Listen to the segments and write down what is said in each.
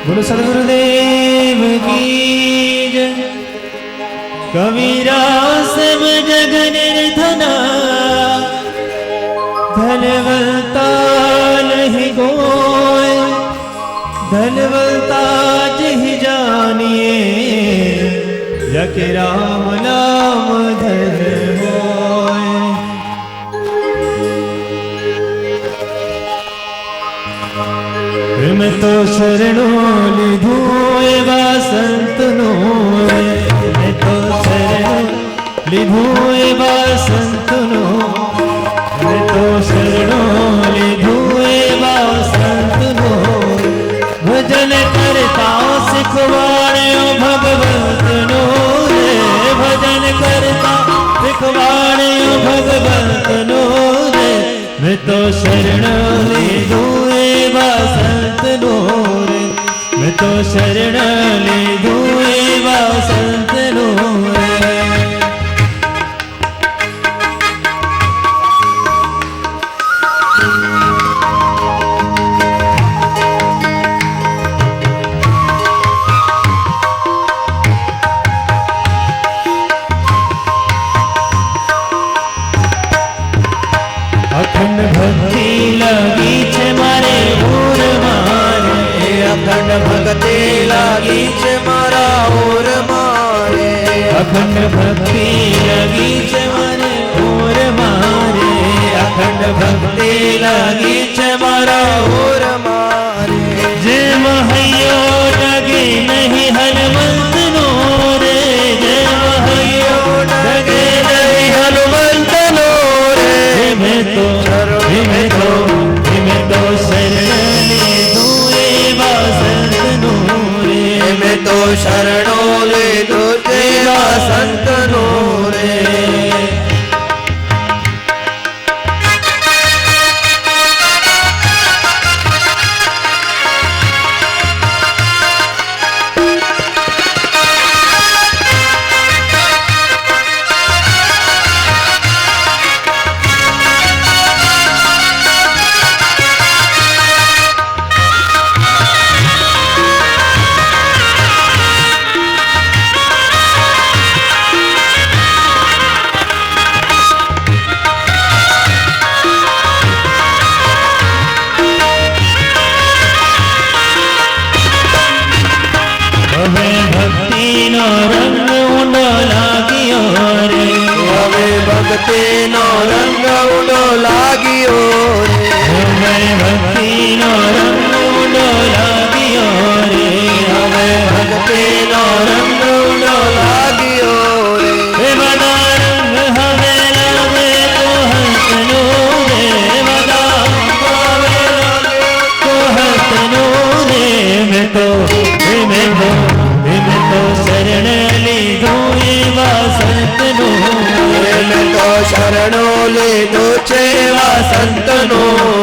बोलो सदगुरुदेव की जय। कबीरा सब जग निर्धना, धनवंता नहीं कोय, धनवंता जिहि जानिए, यक राम नाम धन होय। मैं तो शरणों लीधू एवा संतनो, मैं तो शरणों लीधू एवा संतनो, मैं तो शरणों लीधू एवा संतनो। भजन करता सिखवाण्यो भगवंतनो रे, भजन करता सिखवाण्यो भगवंतनो रे। मैं तो शरणों लीधू एवा संतनो रे, मैं तो शरण लीधू एवा संतनो रे। अखंड भक्ति लगी छे मारे ओर मारे, अखंड भक्ति लागी छे मारा ओर मारे। अखंड भक्ति लगी छे मारे ओर मारे, अखंड भक्ति लगी छे मारा ओर मारे। जे महयो डगे नहीं हनुमंत नो रे, जे महयो डगे नहीं हनुमंत नो रे। मैं तो शरण लीधू एवा संतनो रे, मैं तो शरणों लीधू एवा संतनो रे। भक्ति नो रंग ऊंडो लागियो रे, हवे भक्ति नो रंग ऊंडो लागियो रे। हवे भक्ति नो रंग ऊंडो लागियो रे, हवे भक्ति नो रंग ऊंडो लागियो रे। हे बड़ा रंग हवे लागे तो हंसनो रे, बड़ा हवे लागे तो हंसनो रे। मैं तो शरण लीधू एवा संतनो रे, मैं तो शरणों लीधू एवा संतनो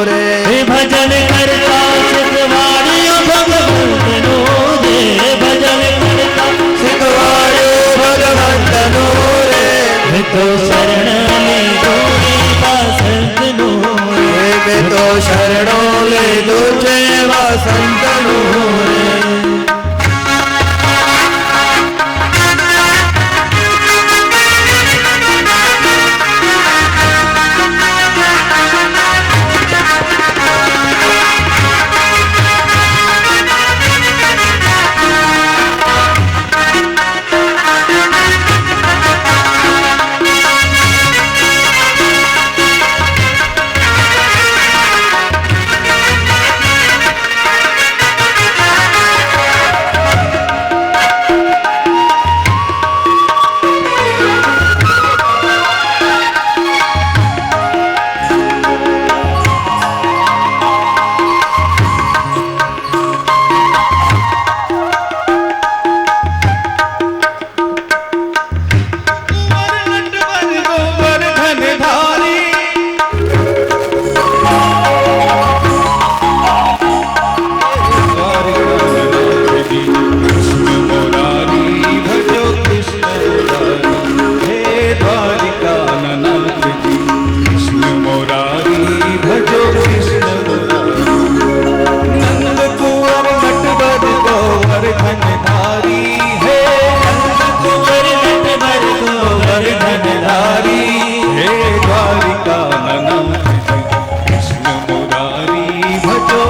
रे। भजन करता सिखवाड़ियो भगवंतनो रे, भजन करता सिखवाड़ियो भगवंतनो रे। मैं तो शरण लीधू एवा संतनो रे, मैं तो शरणों लीधू एवा संतनो रे।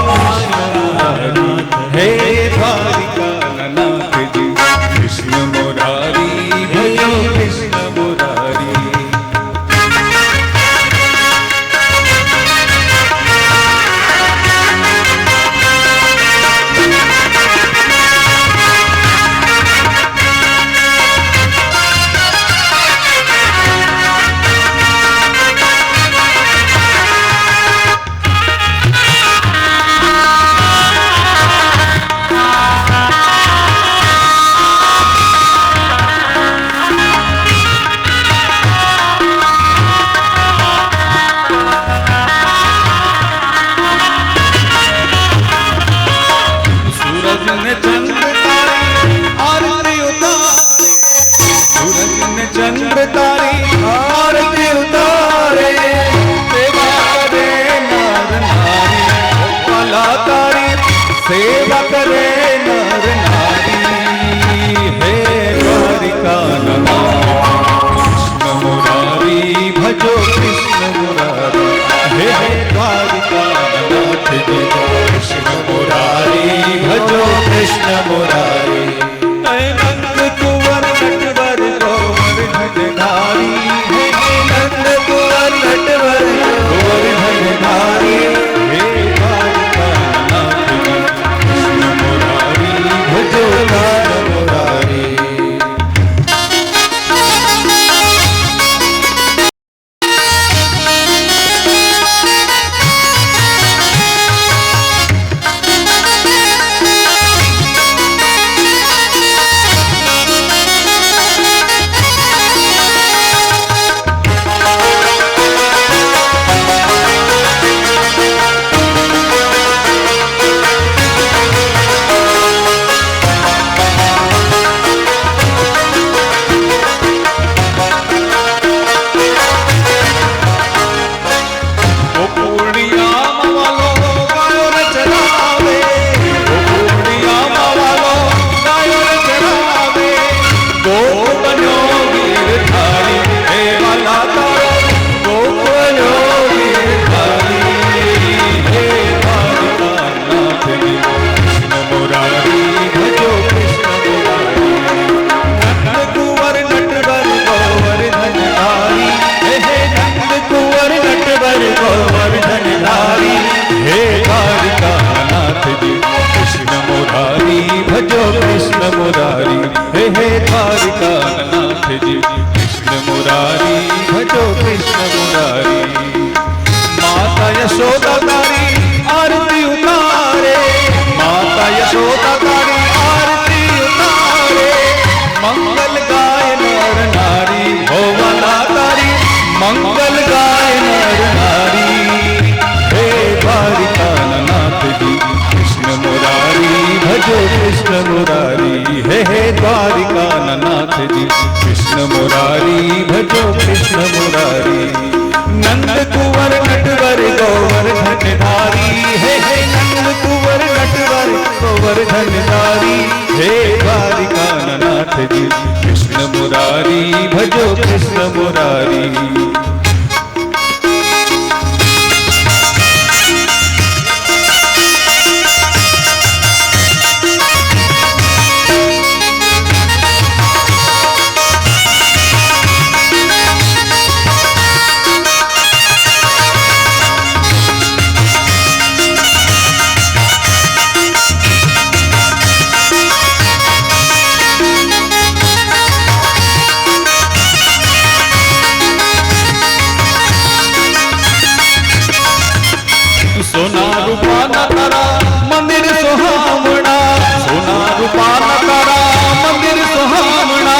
कृष्ण मुरारी, हे द्वारिका नाथ जी कृष्ण मुरारी, भजो कृष्ण मुरारी। सूरज ने चंद्र तारे आरती उतारे, सूरज ने चंद्र तारे आरती उतारे, सेवा करे नर नारी, कलाकारी सेवा करे नर नारी, हे द्वारिका कृष्ण मुरारी, भजो कृष्ण मुरारी, हे द्वारिका नाथ जी कृष्ण मुरारी, भजो कृष्ण मुरारी। नंद कुंवर नटवर गोवर्धनधारी, नंद कुंवर नटवर गोवर्धनधारी, हे द्वारिका नाथ जी कृष्ण मुरारी, भजो कृष्ण मुरारी। गोवर्धनधारी, हे द्वारिका नाथ जी कृष्ण मुरारी, भजो कृष्ण मुरारी, हे द्वारिका नाथ जी कृष्ण मुरारी, भजो कृष्ण मुरारी। माता यशोदा तारी आरती उतारे, माता यशोदा तारी आरती उतारे, मंगल गाय नर नारी, हो वाला तारी मंगल गाय नर नारी, हे द्वारिका नाथ जी कृष्ण मुरारी, भजो कृष्ण मुरारी, हे द्वारिका नाथ जी कृष्ण मुरारी, भजो कृष्ण मुरारी। नंद कुंवर नटवर गोवर्धनधारी, हे नंद कुंवर नटवर गोवर्धनधारी, हे द्वारिका नाथ जी कृष्ण मुरारी, भजो कृष्ण मुरारी। सोना रूपा न तारा मंदिर सुहावना, सोना रूपा न तारा मंदिर सुहावना,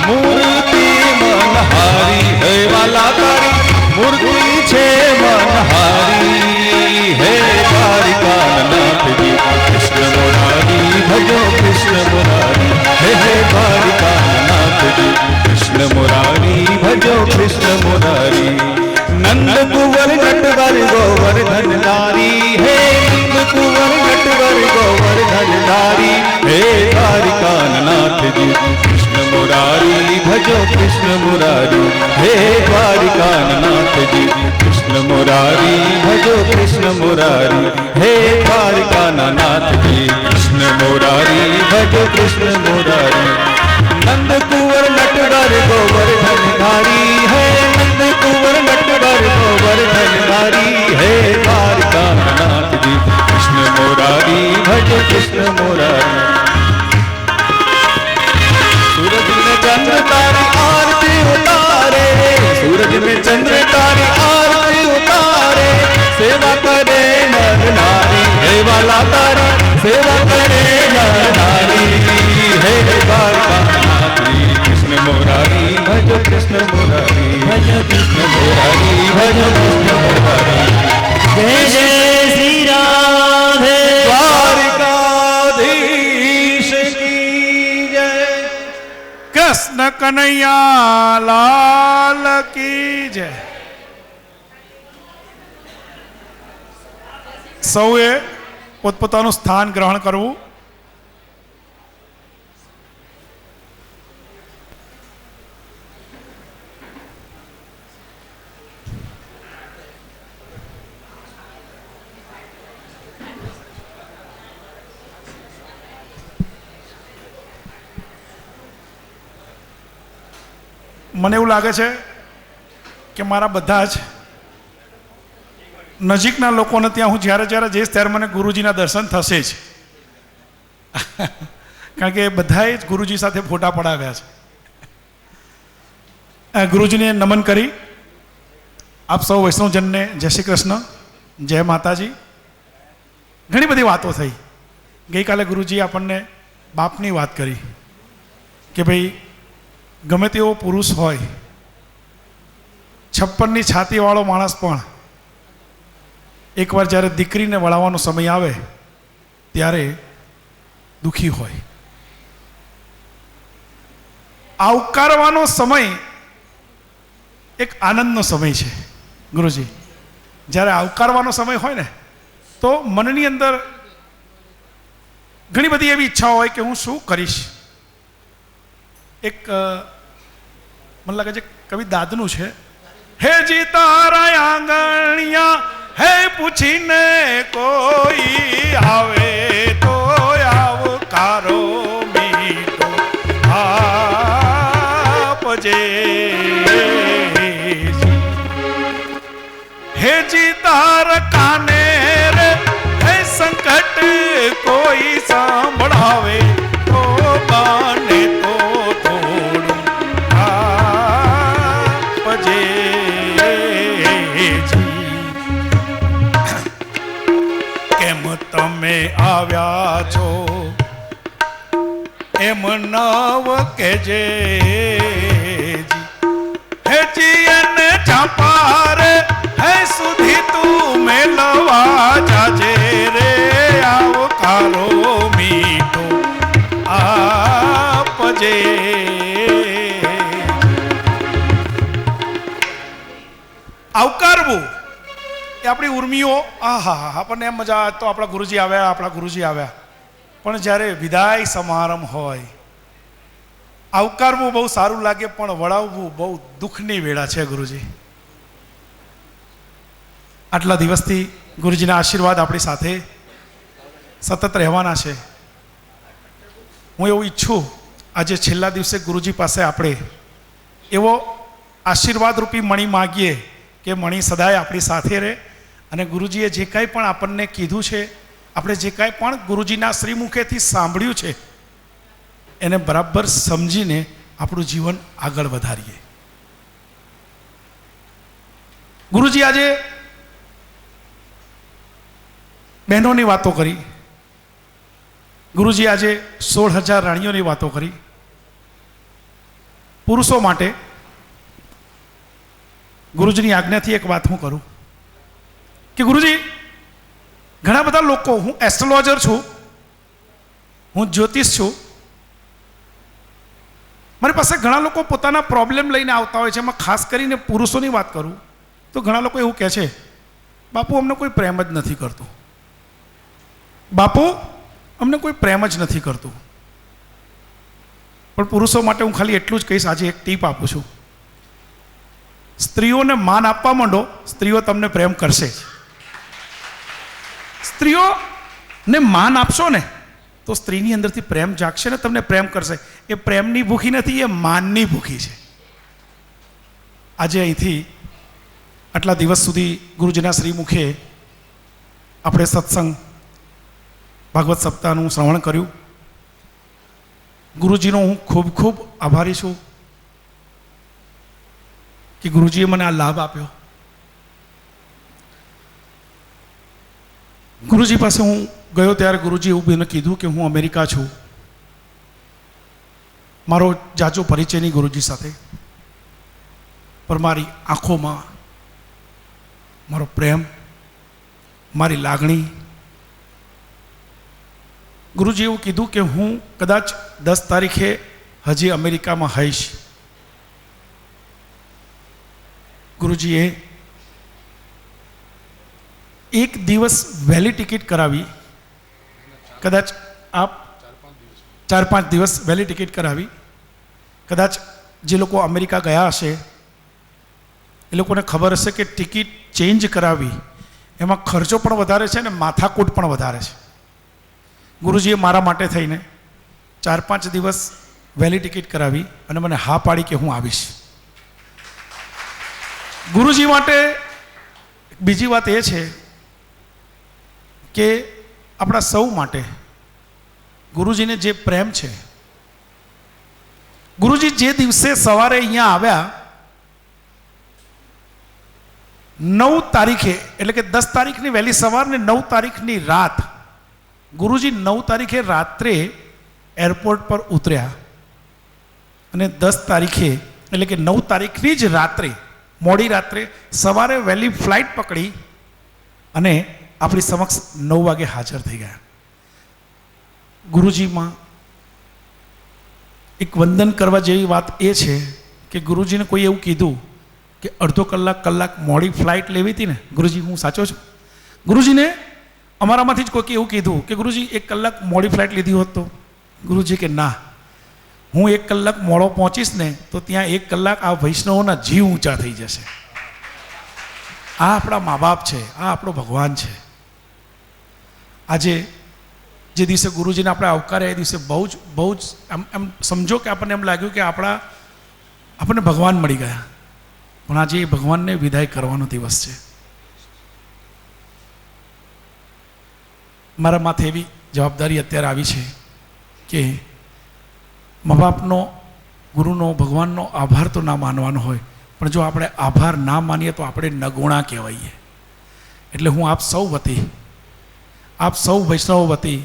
मूर्ति मनहारी, है वाला तारी मूर्ति छे मनहारी, हे द्वारिका नाथ जी कृष्ण मुरारी, भजो कृष्ण मुरारी, हे द्वारिका नाथ जी कृष्ण मुरारी, भजो कृष्ण मुरारी। नंद कुंवर नटवर गोवर्धनधारी, हे नंद कुंवर नटवर गोवर्धनधारी, हे द्वारिका नाथ जी कृष्ण मुरारी, भजो कृष्ण मुरारी हे द्वारिकानाथ जी कृष्ण मुरारी भजो कृष्ण मुरारी हे द्वारिकानाथ जी कृष्ण मुरारी भजो कृष्ण मुरारी नंद कुंवर नटवर गोवर्धन धारी है नंद कुंवर नटवर गोवर्धन धारी है द्वारिकानाथ जी कृष्ण मुरारी भजो कृष्ण मुरारी सूरज में चंद्र तारे आरती उतारे सूरज में चंद्र तारे आरती उतारे सेवा करे नर नारी हे वाला तारा सेवा करे नर नारी हे द्वारकानाथ कृष्ण मुरारी भजो कृष्ण मुरारी भजो कृष्ण मुरारी भजो कृष्ण मुरारी जय जय श्री राधे द्वारिकाधीश की जय कृष्ण कन्हैया लाल की जय। સૌએ પોતપોતાનું સ્થાન ગ્રહણ કરવું. મને એવું લાગે છે કે મારા બધા જ નજીકના લોકોને ત્યાં હું જ્યારે જ્યારે જઈશ ત્યારે મને ગુરુજીના દર્શન થશે જ, કારણ કે બધાએ જ ગુરુજી સાથે ફોટા પડાવ્યા છે. ગુરુજીને નમન કરી આપ સૌ વૈષ્ણવજનને જય શ્રી કૃષ્ણ, જય માતાજી. ઘણી બધી વાતો થઈ. ગઈકાલે ગુરુજીએ આપણને બાપની વાત કરી કે ભાઈ ગમે તેવો પુરુષ હોય, 56ની છાતીવાળો માણસ પણ એકવાર જ્યારે દીકરીને વળાવવાનો સમય આવે ત્યારે દુઃખી હોય. આવકારવાનો સમય એક આનંદનો સમય છે. ગુરુજી, જ્યારે આવકારવાનો સમય હોય ને તો મનની અંદર ઘણી બધી એવી ઈચ્છા હોય કે હું શું કરીશ. એક મને લાગે છે કવિ દાદનું છે, હે જી તારા આંગણિયા હે પૂછીને કોઈ આવે તો આવકારો મીઠો આપજે. હે જી તાર કાને રે હે સંકટ કોઈ સાંભળાવે તો બને તો થોડું આપજે. કેમ તમે આવ્યા છો એમ નવ કેજે. હે જીયન ચાપારે હે સુધી તું મેલવા જાજે રે આવકારો મીઠો આપજે. આવકારવું એ આપણી ઉર્મિઓ, આહા આપણને એમ મજા તો આપણા ગુરુજી આવ્યા, આપણા ગુરુજી આવ્યા. પણ જ્યારે વિદાય સમારંભ હોય, આવકારવું બહુ સારું લાગે પણ વળાવવું બહુ દુઃખની વેળા છે. ગુરુજી આટલા દિવસથી ગુરુજીના આશીર્વાદ આપણી સાથે સતત રહેવાના છે. હું એવું ઈચ્છું આજે છેલ્લા દિવસે ગુરુજી પાસે આપણે એવો આશીર્વાદરૂપી મણી માગીએ કે મણી સદાય આપણી સાથે રહે અને ગુરુજીએ જે કાંઈ પણ આપણને કીધું છે, આપણે જે કાંઈ પણ ગુરુજીના શ્રીમુખેથી સાંભળ્યું છે એને બરાબર સમજીને આપણું જીવન આગળ વધારીએ. ગુરુજી આજે બહેનોની વાતો કરી, ગુરુજી આજે 16,000 રાણીઓની વાતો કરી. પુરુષો માટે ગુરુજીની આજ્ઞાથી એક વાત હું કરું કે ગુરુજી ઘણા બધા લોકો, હું એસ્ટ્રોલોજર છું, હું જ્યોતિષ છું, મારી પાસે ઘણા લોકો પોતાના પ્રોબ્લેમ લઈને આવતા હોય છે. એમાં ખાસ કરીને પુરુષોની વાત કરું તો ઘણા લોકો એવું કહે છે, બાપુ અમને કોઈ પ્રેમ જ નથી કરતું, બાપુ અમને કોઈ પ્રેમ જ નથી કરતું. પણ પુરુષો માટે હું ખાલી એટલું જ કહીશ, આજે એક ટીપ આપું છું. સ્ત્રીઓને માન આપવા માંડો, સ્ત્રીઓ તમને પ્રેમ કરશે જ. સ્ત્રીઓને માન આપશો ને તો સ્ત્રીની અંદરથી પ્રેમ જાગશે ને તમને પ્રેમ કરશે. એ પ્રેમની ભૂખી નથી, એ માનની ભૂખી છે. આજે અહીંથી આટલા દિવસ સુધી ગુરુજીના શ્રીમુખે આપણે સત્સંગ ભાગવત સપ્તાહનું શ્રવણ કર્યું. ગુરુજીનો હું ખૂબ ખૂબ આભારી છું કે ગુરુજીએ મને આ લાભ આપ્યો. ગુરુજી પાસે હું ગયો ત્યારે ગુરુજી એવું મને કીધું કે હું અમેરિકા છું. મારો જાજો પરિચય નહીં ગુરુજી સાથે, પણ મારી આંખોમાં મારો પ્રેમ, મારી લાગણી. ગુરુજી એવું કીધું કે હું કદાચ 10 તારીખે હજી અમેરિકામાં હઈશ. ગુરુજીએ એક દિવસ વહેલી ટિકિટ કરાવી, કદાચ આપ 4-5 દિવસ વહેલી ટિકિટ કરાવી. કદાચ જે લોકો અમેરિકા ગયા હશે એ લોકોને ખબર હશે કે ટિકિટ ચેન્જ કરાવી એમાં ખર્ચો પણ વધારે છે ને માથાકૂટ પણ વધારે છે. ગુરુજીએ મારા માટે થઈને 4-5 દિવસ વહેલી ટિકિટ કરાવી અને મને હા પાડી કે હું આવીશ. ગુરુજી માટે બીજી વાત એ છે કે આપણા સૌ માટે ગુરુજીને જે પ્રેમ છે, ગુરુજી જે દિવસે સવારે અહીંયા આવ્યા 9 તારીખે, એટલે કે 10 તારીખની વહેલી સવાર ને 9 તારીખની રાત, ગુરુજી 9 તારીખે રાત્રે એરપોર્ટ પર ઉતર્યા અને 10 તારીખે એટલે કે 9 તારીખની જ રાત્રે, મોડી રાત્રે સવારે વહેલી ફ્લાઇટ પકડી અને આપણી સમક્ષ 9 વાગે હાજર થઈ ગયા. ગુરુજીમાં એક વંદન કરવા જેવી વાત એ છે કે ગુરુજીને કોઈ એવું કીધું કે અડધો કલાક મોડી ફ્લાઇટ લેવી હતી ને, ગુરુજી હું સાચો છું? ગુરુજીને અમારામાંથી જ કોઈકે એવું કીધું કે ગુરુજી 1 કલાક મોડી ફ્લાઇટ લીધી હોત તો? ગુરુજી કે ના, હું 1 કલાક મોડો પહોંચીશ ને તો ત્યાં 1 કલાક આ વૈષ્ણવોના જીવ ઊંચા થઈ જશે. આ આપણા મા બાપ છે, આ આપણો ભગવાન છે. આજે જે દિવસે ગુરુજીને આપણે આવકાર્યા એ દિવસે બહુ જ એમ સમજો કે આપણને એમ લાગ્યું કે આપણને ભગવાન મળી ગયા. પણ આજે એ ભગવાનને વિદાય કરવાનો દિવસ છે. મારા માથે એવી જવાબદારી અત્યારે આવી છે કે મા બાપનો, ગુરુનો, ભગવાનનો આભાર તો ના માનવાનો હોય, પણ જો આપણે આભાર ના માનીએ તો આપણે નગુણા કહેવાઈએ. એટલે હું આપ સૌ વતી, આપ સૌ વૈષ્ણવો વતી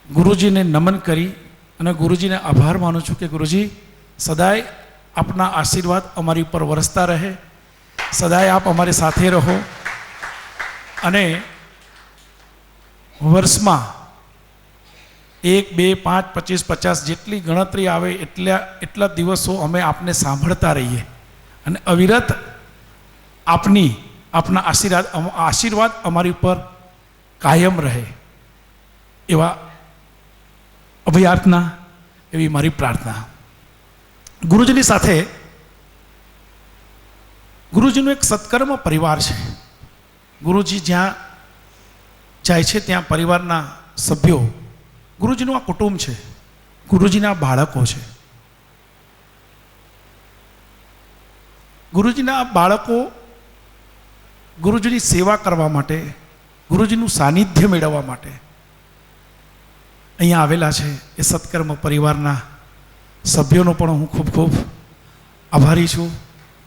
ગુરુજીને નમન કરી અને ગુરુજીને આભાર માનું છું કે ગુરુજી સદાય આપના આશીર્વાદ અમારી ઉપર વરસતા રહે, સદાય આપ અમારી સાથે રહો અને વર્ષમાં 1, 2, 5, 25, 50 જેટલી ગણતરી આવે એટલા દિવસો અમે આપને સાંભળતા રહીએ અને અવિરત આપના આશીર્વાદ અમારી ઉપર કાયમ રહે, એવા અભયાર્થના, એવી મારી પ્રાર્થના. ગુરુજીની સાથે ગુરુજીનું એક સત્કર્મ પરિવાર છે. ગુરુજી જ્યાં જાય છે ત્યાં પરિવારના સભ્યો, ગુરુજીનું આ કુટુંબ છે, ગુરુજીના બાળકો છે. ગુરુજીના બાળકો ગુરુજીની સેવા કરવા માટે, ગુરુજીનું સાનિધ્ય મેળવવા માટે અહીંયા આવેલા છે. એ સત્કર્મ પરિવારના સભ્યોનો પણ હું ખૂબ ખૂબ આભારી છું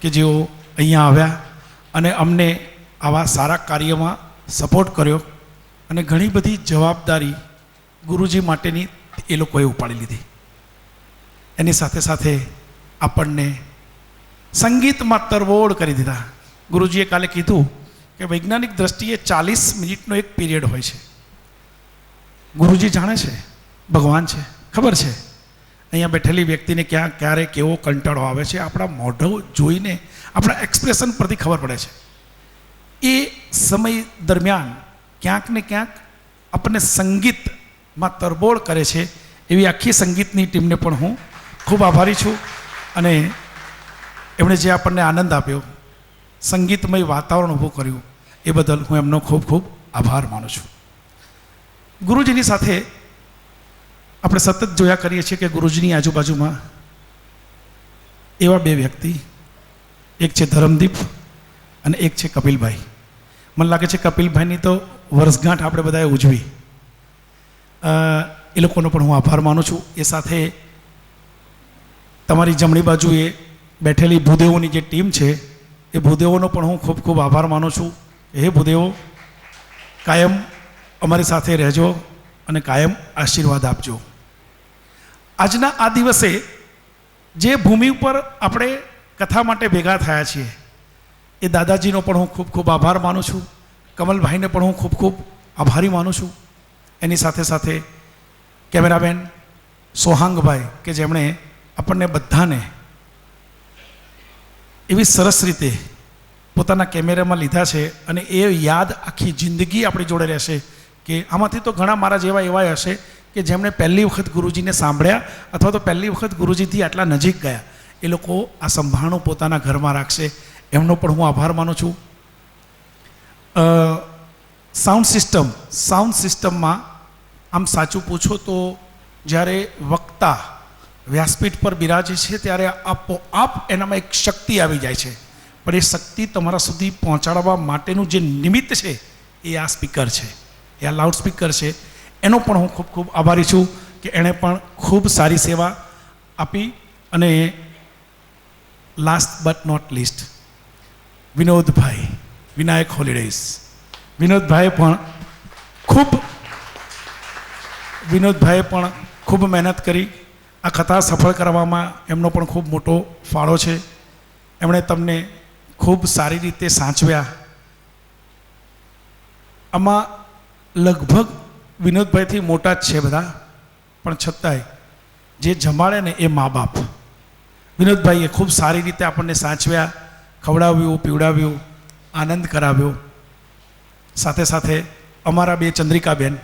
કે જેઓ અહીંયા આવ્યા અને અમને આવા સારા કાર્યમાં સપોર્ટ કર્યો અને ઘણી બધી જવાબદારી ગુરુજી માટેની એ લોકોએ ઉપાડી લીધી. એની સાથે સાથે આપણને સંગીતમાં તરબોળ કરી દીધા. ગુરુજીએ કાલે કીધું કે વૈજ્ઞાનિક દ્રષ્ટિએ 40 મિનિટનો એક પીરિયડ હોય છે. ગુરુજી જાણે છે, ભગવાન છે, ખબર છે અહીંયા બેઠેલી વ્યક્તિને ક્યારે કેવો કંટાળો આવે છે. આપણા મોઢો જોઈને, આપણા એક્સપ્રેશન પરથી ખબર પડે છે. એ સમય દરમિયાન ક્યાંક ને ક્યાંક આપણને સંગીતમાં તરબોળ કરે છે. એવી આખી સંગીતની ટીમને પણ હું ખૂબ આભારી છું. અને એમણે જે આપણને આનંદ આપ્યો, સંગીતમય વાતાવરણ ઊભું કર્યું, એ બદલ હું એમનો ખૂબ ખૂબ આભાર માનું છું. ગુરુજીની સાથે આપણે સતત જોયા કરીએ છીએ કે ગુરુજીની આજુબાજુમાં એવા બે વ્યક્તિ, એક છે ધરમદીપ અને એક છે કપિલભાઈ. મને લાગે છે કપિલભાઈની તો વર્ષગાંઠ આપણે બધાએ ઉજવી. એ લોકોનો પણ હું આભાર માનું છું. એ સાથે તમારી જમણી બાજુએ બેઠેલી ભૂદેવોની જે ટીમ છે, એ ભૂદેવોનો પણ હું ખૂબ ખૂબ આભાર માનું છું. હે ભૂદેવો, કાયમ અમારી સાથે રહેજો અને કાયમ આશીર્વાદ આપજો. આજના આ દિવસે જે ભૂમિ ઉપર આપણે કથા માટે ભેગા થયા છીએ, એ દાદાજીનો પણ હું ખૂબ ખૂબ આભાર માનું છું. કમલભાઈને પણ હું ખૂબ ખૂબ આભારી માનું છું. એની સાથે સાથે કેમેરામેન સોહાંગભાઈ કે જેમણે આપણને બધાને એવી સરસ રીતે પોતાના કેમેરામાં લીધા છે અને એ યાદ આખી જિંદગી આપણી જોડે રહેશે. કે આમાંથી તો ઘણા મારા જેવા એવા હશે કે જેમણે પહેલી વખત ગુરુજીને સાંભળ્યા અથવા તો પહેલી વખત ગુરુજીથી આટલા નજીક ગયા, એ લોકો આ સંભાળણું પોતાના ઘરમાં રાખશે. એમનો પણ હું આભાર માનું છું. સાઉન્ડ સિસ્ટમમાં આમ સાચું પૂછો તો જ્યારે વક્તા વ્યાસપીઠ પર બિરાજે છે ત્યારે આપોઆપ એનામાં એક શક્તિ આવી જાય છે. પણ એ શક્તિ તમારા સુધી પહોંચાડવા માટેનું જે નિમિત્ત છે એ આ સ્પીકર છે, એ આ લાઉડ સ્પીકર છે. એનો પણ હું ખૂબ ખૂબ આભારી છું કે એણે પણ ખૂબ સારી સેવા આપી. અને last but not least Vinodbhai, Vinayak holidays, વિનોદભાઈએ પણ ખૂબ મહેનત કરી. આ કથા સફળ કરવામાં એમનો પણ ખૂબ મોટો ફાળો છે. એમણે તમને ખૂબ સારી રીતે સાચવ્યા. આમાં લગભગ વિનોદભાઈથી મોટા જ છે બધા, પણ છતાંય જે જમાડે ને એ મા બાપ. વિનોદભાઈએ ખૂબ સારી રીતે આપણને સાચવ્યા, ખવડાવ્યું, પીવડાવ્યું, આનંદ કરાવ્યો. સાથે સાથે અમારા બે ચંદ્રિકાબેન,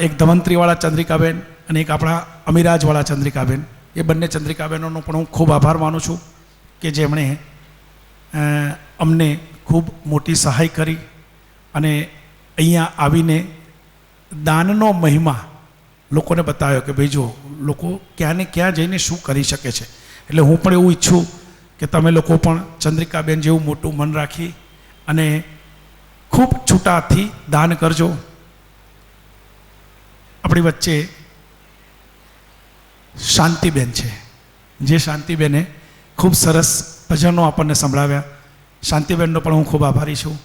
એક ધમંત્રીવાળા ચંદ્રિકાબેન અને એક આપણા અમિરાજવાળા ચંદ્રિકાબેન, એ બંને ચંદ્રિકાબેનોનો પણ હું ખૂબ આભાર માનું છું કે જેમણે અમને ખૂબ મોટી સહાય કરી અને અહીંયા આવીને દાનનો મહિમા લોકોને બતાવ્યો કે ભાઈ જો લોકો ક્યાં ને ક્યાં જઈને શું કરી શકે છે. એટલે હું પણ એવું ઈચ્છું કે તમે લોકો પણ ચંદ્રિકાબેન જેવું મોટું મન રાખી અને ખૂબ છૂટાથી દાન કરજો. આપણી વચ્ચે શાંતિબેન છે, જે શાંતિબેને ખૂબ સરસ ભજનો આપણને સંભળાવ્યા. શાંતિબેનનો પણ હું ખૂબ આભારી છું.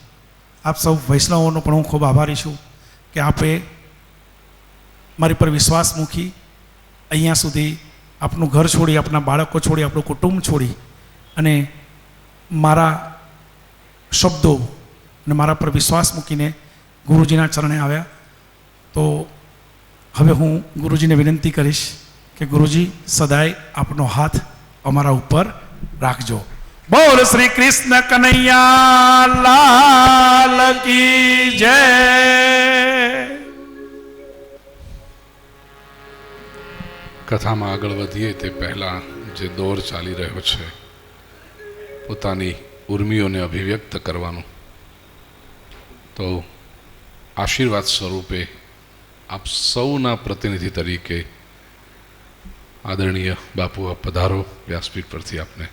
આપ સૌ વૈષ્ણવોનો પણ હું ખૂબ આભારી છું કે આપે મારી પર વિશ્વાસ મૂકી અહીંયા સુધી આપનું ઘર છોડી, આપણા બાળકો છોડી, આપણું કુટુંબ છોડી અને મારા શબ્દો અને મારા પર વિશ્વાસ મૂકીને ગુરુજીના ચરણે આવ્યા. તો હવે હું ગુરુજીને વિનંતી કરીશ કે ગુરુજી સદાય આપનો હાથ અમારા ઉપર રાખજો. બોલ શ્રી કૃષ્ણ કનૈયા લાલ કી જય. કથામાં આગળ વધીએ તે પહેલાં જે દોર ચાલી રહ્યો છે પોતાની ઉર્મિઓને અભિવ્યક્ત કરવાનું, તો આશીર્વાદ સ્વરૂપે આપ સૌના પ્રતિનિધિ તરીકે આદરણીય બાપુ આપ પધારો વ્યાસપીઠ પરથી. આપને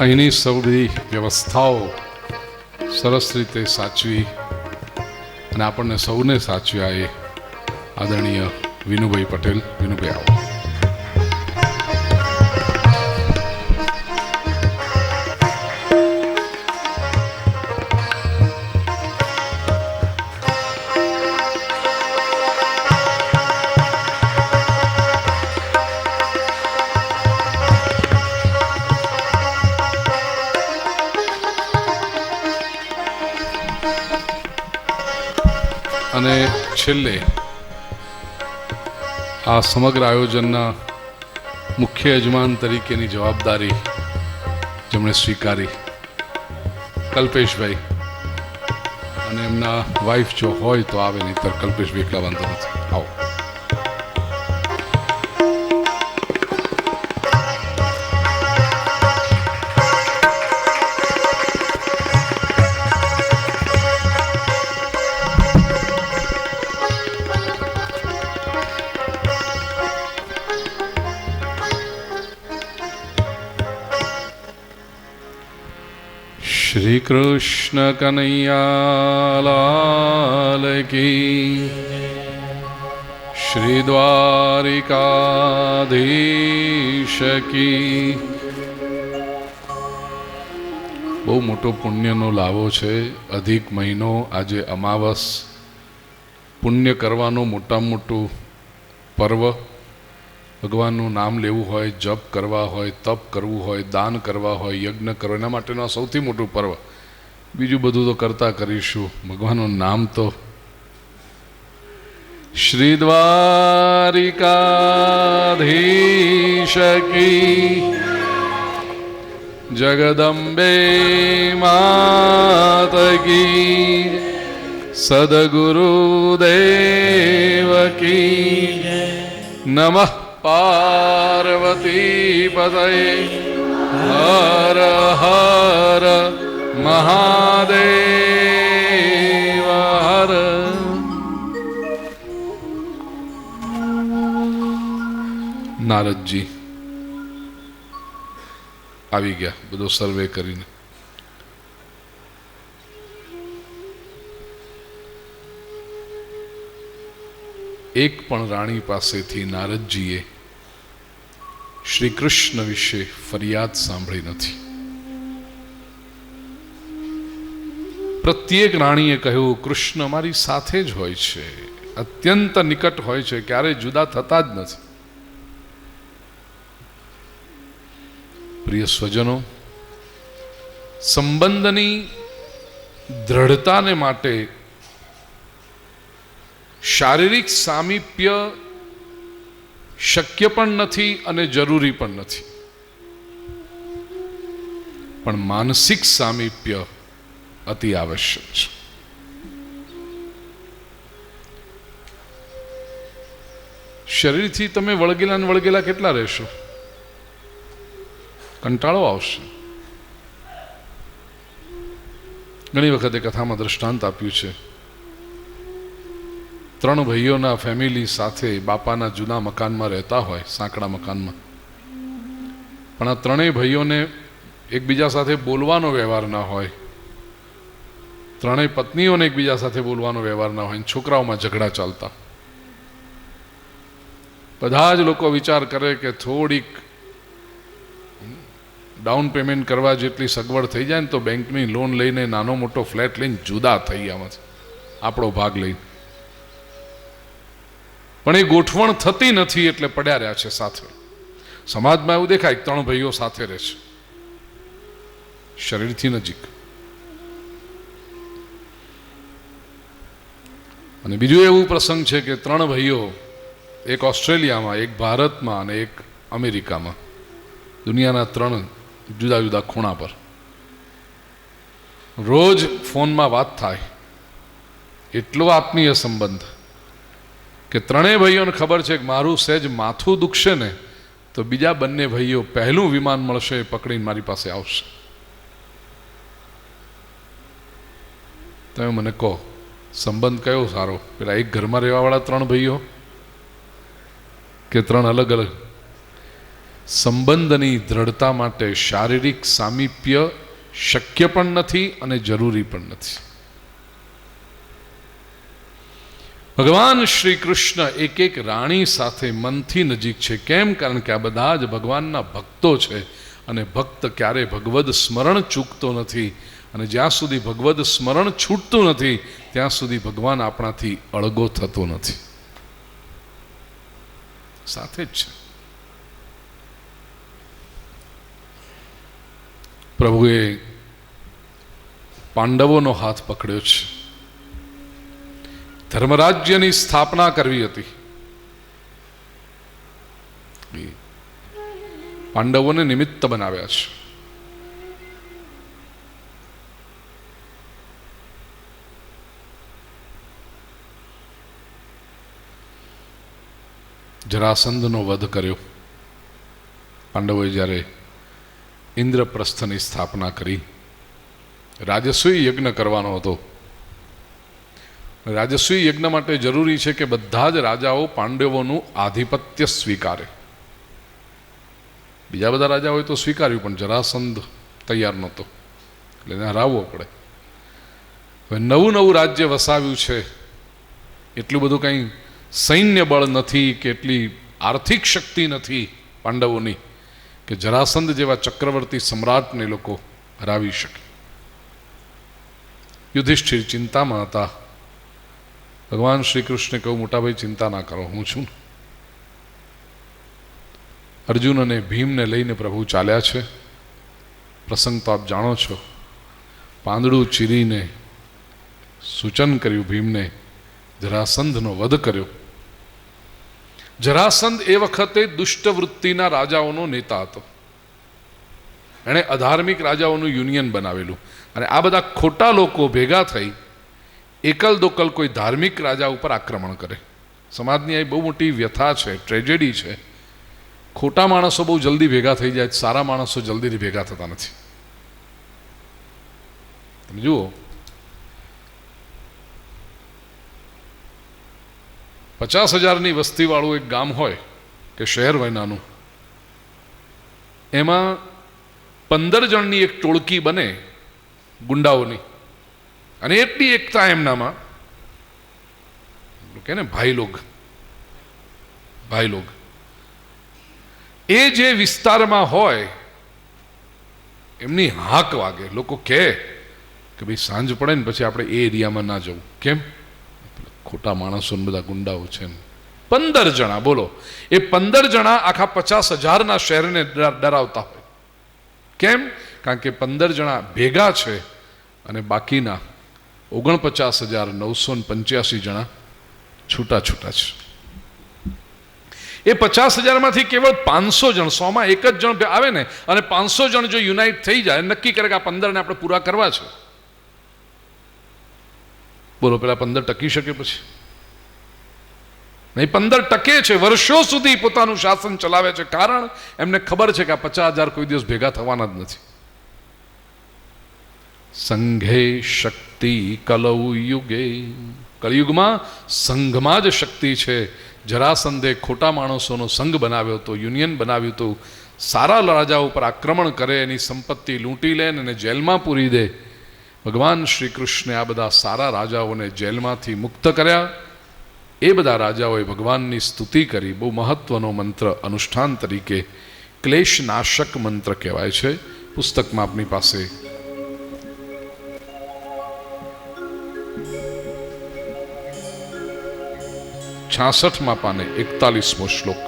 અહીંની સૌ બધી વ્યવસ્થાઓ સરસ રીતે સાચવી અને આપણને સૌને સાચવ્યા એ આદરણીય વિનુભાઈ પટેલ. વિનુભાઈ આવો. અને છેલ્લે આ સમગ્ર આયોજનના મુખ્ય યજમાન તરીકેની જવાબદારી જેમણે સ્વીકારી કલ્પેશભાઈ, અને એમના વાઈફ જો હોય તો આવે, નહીંતર કલ્પેશભાઈ એકલા વાંધો નથી. આવો. श्री कृष्ण कन्हैया लाल की, श्री द्वारिकाधीश की. બહુ મોટો પુણ્યનો લાવો છે. અધિક મહિનો, આજે અમાવસ, પુણ્ય કરવાનો મોટામાં મોટું પર્વ. ભગવાનનું નામ લેવું હોય, જપ કરવા હોય, તપ કરવું હોય, દાન કરવા હોય, યજ્ઞ કરવો, એના માટેનું આ સૌથી મોટું પર્વ. બીજું બધું તો કરતા કરીશું, ભગવાનનું નામ તો. શ્રી દ્વારિકાધીશ કી, જગદંબે માત કી, સદગુરુદેવ કી. નમઃ પાર્વતી પતये. હર હર મહાદેવ હર. નારદજી આવી ગયા બધો સર્વે કરીને. એક પણ રાણી પાસેથી નારદજીએ શ્રી કૃષ્ણ વિશે ફરિયાદ સાંભળી નથી. પ્રત્યેક રાણીએ કહ્યું, કૃષ્ણ અમારી સાથે જ હોય છે, અત્યંત નિકટ હોય છે, ક્યારેય જુદા થતા જ નથી. પ્રિય સ્વજનો, સંબંધની દ્રઢતાને માટે શારીરિક સામીપ્ય શક્ય પણ નથી અને જરૂરી પણ નથી, પણ માનસિક સામીપ્ય અતિ આવશ્યક છે. શરીરથી તમે વળગેલા ને વળગેલા કેટલા રહેશો? કંટાળો આવશે. ઘણી વખતે કથામાં દ્રષ્ટાંત આપ્યું છે. 3 ભાઈઓના ફેમિલી સાથે બાપાના જૂના મકાનમાં રહેતા હોય, સાંકડા મકાનમાં, પણ આ 3 ભાઈઓને એકબીજા સાથે બોલવાનો વ્યવહાર ના હોય, 3 પત્નીઓને એકબીજા સાથે બોલવાનો વ્યવહાર ના હોય, છોકરાઓમાં ઝઘડા ચાલતા. બધા જ લોકો વિચાર કરે કે થોડીક ડાઉન પેમેન્ટ કરવા જેટલી સગવડ થઈ જાય ને તો બેંકની લોન લઈને નાનો મોટો ફ્લેટ લઈને જુદા થઈ આમાંથી આપણો ભાગ લઈને. પણ એ ગોઠવણ થતી નથી એટલે પડ્યા રહ્યા છે સાથે. સમાજમાં એવું દેખાય 3 ભાઈઓ સાથે રહે છે, શરીરથી નજીક. અને બીજું એવું પ્રસંગ છે કે 3 ભાઈઓ, એક ઓસ્ટ્રેલિયામાં, એક ભારતમાં અને એક અમેરિકામાં, દુનિયાના 3 જુદા જુદા ખૂણા પર રોજ ફોનમાં વાત થાય. એટલો આત્મીય સંબંધ કે 3 ભાઈઓને ખબર છે કે મારું સહેજ માથું દુખશે ને તો બીજા બંને ભાઈઓ પહેલું વિમાન મળશે એ પકડીને મારી પાસે આવશે. તમે મને કહો, સંબંધ કયો સારો? પેલા એક ઘરમાં રહેવાવાળા 3 ભાઈઓ કે 3 અલગ અલગ? સંબંધની દ્રઢતા માટે શારીરિક સામીપ્ય શક્ય પણ નથી અને જરૂરી પણ નથી. ભગવાન શ્રી કૃષ્ણ એક એક રાણી સાથે મનથી નજીક છે. કેમ? કારણ કે આ બધા જ ભગવાનના ભક્તો છે અને ભક્ત ક્યારે ભગવદ સ્મરણ ચૂકતો નથી. અને જ્યાં સુધી ભગવદ સ્મરણ છૂટતું નથી ત્યાં સુધી ભગવાન આપણાથી અળગો થતો નથી. સાથે જ છે. પ્રભુએ પાંડવોનો હાથ પકડ્યો છે. ધર્મરાજ્યની સ્થાપના કરવી હતી. પાંડવોને નિમિત્ત બનાવ્યા છે. જરાસંધનો વધ કર્યો. પાંડવોએ જ્યારે ઇન્દ્રપ્રસ્થની સ્થાપના કરી, રાજસ્વી યજ્ઞ કરવાનો હતો. રાજસ્વી યજ્ઞ માટે જરૂરી છે કે બધા જ રાજાઓ પાંડવોનું આધિપત્ય સ્વીકારે. બીજા બધા રાજાઓએ તો સ્વીકાર્યું, પણ જરાસંધ તૈયાર નહોતો, એટલે એને હરાવવો પડે. હવે નવું નવું રાજ્ય વસાવ્યું છે, એટલું બધું કંઈ સૈન્ય બળ નથી કે એટલી આર્થિક શક્તિ નથી પાંડવોની કે જરાસંધ જેવા ચક્રવર્તી સમ્રાટને લોકો હરાવી શકે. યુધિષ્ઠિર ચિંતામાં હતા. ભગવાન શ્રી કૃષ્ણે કહ્યું, મોટાભાઈ ચિંતા ના કરો, હું છું. અર્જુન અને ભીમને લઈને પ્રભુ ચાલ્યા છે. પ્રસંગ તો આપ જાણો છો. પાંદડું ચીરીને સૂચન કર્યું ભીમને, જરાસંધનો વધ કર્યો. જરાસંધ એ વખતે દુષ્ટવૃત્તિના રાજાઓનો નેતા હતો. એણે અધાર્મિક રાજાઓનું યુનિયન બનાવેલું, અને આ બધા ખોટા લોકો ભેગા થઈ એકલ દોકલ કોઈ ધાર્મિક રાજા ઉપર આક્રમણ કરે. સમાજની આ બહુ મોટી વ્યથા છે, ટ્રેજેડી છે. ખોટા માણસો બહુ જલ્દી ભેગા થઈ જાય, સારા માણસો જલ્દીથી ભેગા થતા નથી. તમે જુઓ, 50,000ની વસ્તીવાળું એક ગામ હોય કે શહેર હોય નાનું, એમાં 15 જણની એક ટોળકી બને ગુંડાઓની, અને એટલી એકતા એમનામાં કે ને ભાઈ લોગ એ જે વિસ્તારમાં હોય એમની હાક વાગે. લોકો કહે કે ભાઈ સાંજ પડે ને પછી આપણે એ એરિયામાં ના જવું. કેમ? ખોટા માણસો બધા ગુંડાઓ છે. 15 જણા, બોલો, એ 15 જણા આખા 50,000ના શહેરને ડરાવતા હોય. કેમ? કારણ કે 15 જણા ભેગા છે અને બાકીના 49,985 જણા છૂટા છૂટા છે. એ 50,000માંથી કેવળ 500 જણ, 100માં એક જ જણ આવે ને, અને 500 જણ જો યુનાઇટ થઈ જાય, નક્કી કરે કે આ 15ને આપણે પૂરા કરવા છે. બોલો, પેલા 15 ટકી શકે પછી? નહીં, 15 ટકે છે, વર્ષો સુધી પોતાનું શાસન ચલાવે છે. કારણ એમને ખબર છે કે આ 50,000 કોઈ દિવસ ભેગા થવાના જ નથી. સંઘે શક્તિ કલૌ યુગે, કળિયુગમાં સંઘમાં જ શક્તિ છે. જરાસંધે ખોટા માણસોનો સંઘ બનાવ્યો હતો, યુનિયન બનાવ્યું હતું. સારા રાજાઓ પર આક્રમણ કરે, એની સંપત્તિ લૂંટી લે અને જેલમાં પૂરી દે. ભગવાન શ્રી કૃષ્ણે આ બધા સારા રાજાઓને જેલમાંથી મુક્ત કર્યા. એ બધા રાજાઓએ ભગવાનની સ્તુતિ કરી. બહુ મહત્વનો મંત્ર અનુષ્ઠાન તરીકે ક્લેશનાશક મંત્ર કહેવાય છે. પુસ્તકમાં આપની પાસે છાસઠમાં પાને 41મો શ્લોક.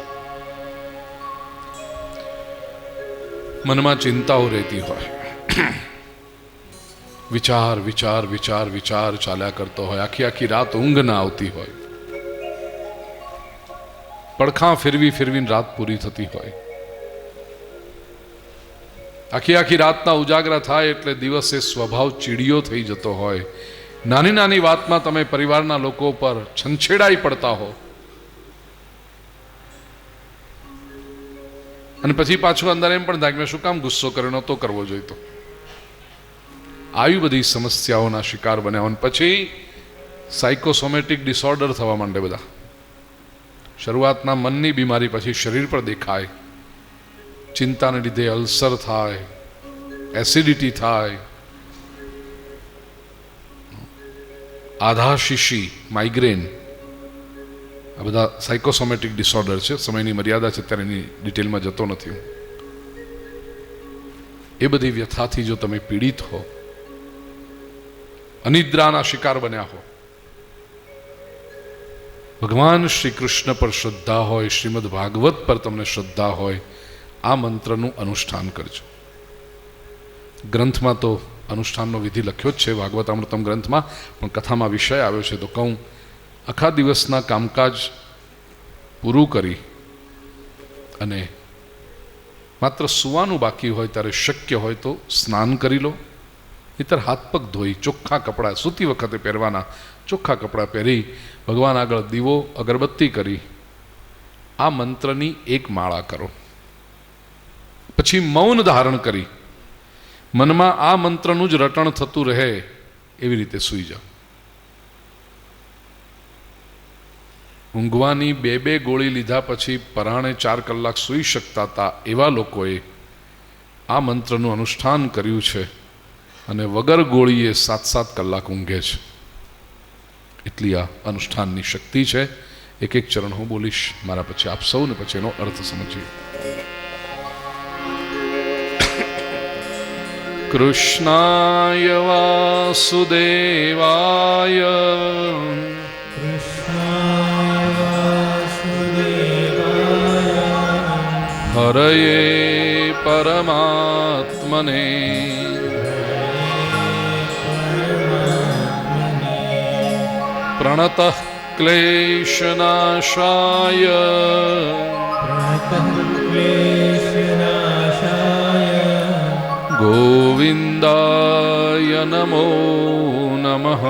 મનમાં ચિંતાઓ રહેતી હોય, વિચાર વિચાર વિચાર વિચાર ચાલ્યા કરતો હોય, આખી રાત ઊંઘ ના આવતી હોય, પડખા ફેરવીને રાત પૂરી થતી હોય, આખી રાતના ઉજાગરા થાય એટલે દિવસે સ્વભાવ ચીડિયો થઈ જતો હોય, નાની નાની વાતમાં તમે પરિવારના લોકો પર છંછેડાઈ પડતા હો, અને પછી પાછું અંદર એમ પણ થાય કે મેં શું કામ ગુસ્સો કર્યો, નહોતો કરવો જોઈતો. આવી બધી સમસ્યાઓના શિકાર બન્યા હોય. પછી સાયકોસોમેટિક ડિસઓર્ડર થવા માંડે બધા. શરૂઆતના મનની બીમારી પછી શરીર પર દેખાય, ચિંતાને લીધે અલ્સર થાય, એસિડિટી થાય, આધાશીશી, માઇગ્રેન, આ બધા સાયકોસોમેટિક ડિસઓર્ડર છે. સમયની મર્યાદા છે ત્યારે એની ડિટેલમાં જતો નથી હું. એ બધી વ્યથાથી જો તમે પીડિત હો, અનિદ્રાના શિકાર બન્યા હો, ભગવાન શ્રી કૃષ્ણ પર શ્રદ્ધા હોય, શ્રીમદ ભાગવત પર તમને શ્રદ્ધા હોય, આ મંત્રનું અનુષ્ઠાન કરજો. ગ્રંથમાં તો અનુષ્ઠાનનો વિધિ લખ્યો જ છે, ભાગવતામૃતમ ગ્રંથમાં, પણ કથામાં વિષય આવ્યો છે તો કહું, આખા દિવસના કામકાજ પૂરું કરી અને માત્ર સૂવાનું બાકી હોય ત્યારે શક્ય હોય તો સ્નાન કરી લો, નહીંતર હાથ પગ ધોઈ ચોખ્ખા કપડાં, સૂતી વખતે પહેરવાના ચોખ્ખા કપડાં પહેરી ભગવાન આગળ દીવો અગરબત્તી કરી આ મંત્રની એક માળા કરો. પછી મૌન ધારણ કરી મનમાં આ મંત્રનું જ રટણ થતું રહે એવી રીતે સૂઈ જાઓ. ઊંઘવાની 2 ગોળી લીધા પછી પરાણે 4 કલાક સૂઈ શકતા હતા એવા લોકોએ આ મંત્રનું અનુષ્ઠાન કર્યું છે અને વગર ગોળીએ 7-7 કલાક ઊંઘે છે. એટલી આ અનુષ્ઠાનની શક્તિ છે. એક એક ચરણ હું બોલીશ મારા પછી આપ સૌને પછી એનો અર્થ સમજીએ. કૃષ્ણાય વાસુદેવાય હરયે પરમાત્મને પ્રણતઃ ક્લેશનાશાય ગોવિંદાય નમો નમઃ.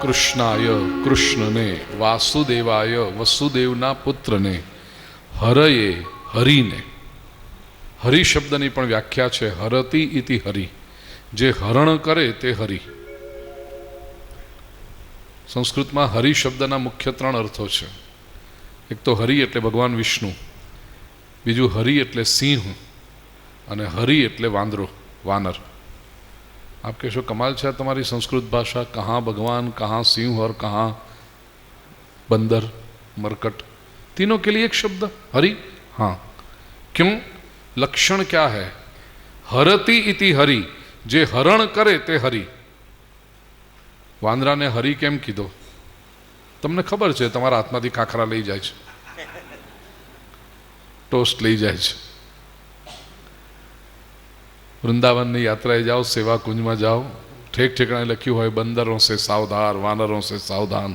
કૃષ્ણાય કૃષ્ણને, વાસુદેવાય વસુદેવના પુત્રને, હરયે હરિને. હરિ શબ્દની પણ વ્યાખ્યા છે હરતિ ઇતિ હરિ, જે હરણ કરે તે હરિ. સંસ્કૃતમાં હરિ શબ્દના મુખ્ય 3 અર્થો છે. એક તો હરિ એટલે ભગવાન વિષ્ણુ, બીજું હરિ એટલે સિંહ, અને હરિ એટલે વાંદરો, વાનર. આપ કહેશો કમાલ છે તમારી સંસ્કૃત ભાષા, કहाँ भगवान कहाँ सिंह और कहाँ बंदर मरकट, तीनों के लिए एक शब्द हरि. हाँ, क्यों? लक्षण क्या है? हरति इति हरि, जे हरण करे ते हरि. वांदराने हरि केम कीधो? તમને ખબર છે, તમારા હાથમાંથી ખાખરા લઈ જાય છે, ટોસ્ટ લઈ જાય છે. વૃંદાવનની યાત્રાએ જાઓ, સેવા કુંજમાં જાઓ, ઠેક ઠેકાણે લખ્યું હોય બંદરો સે સાવધાન, વાનરો સે સાવધાન.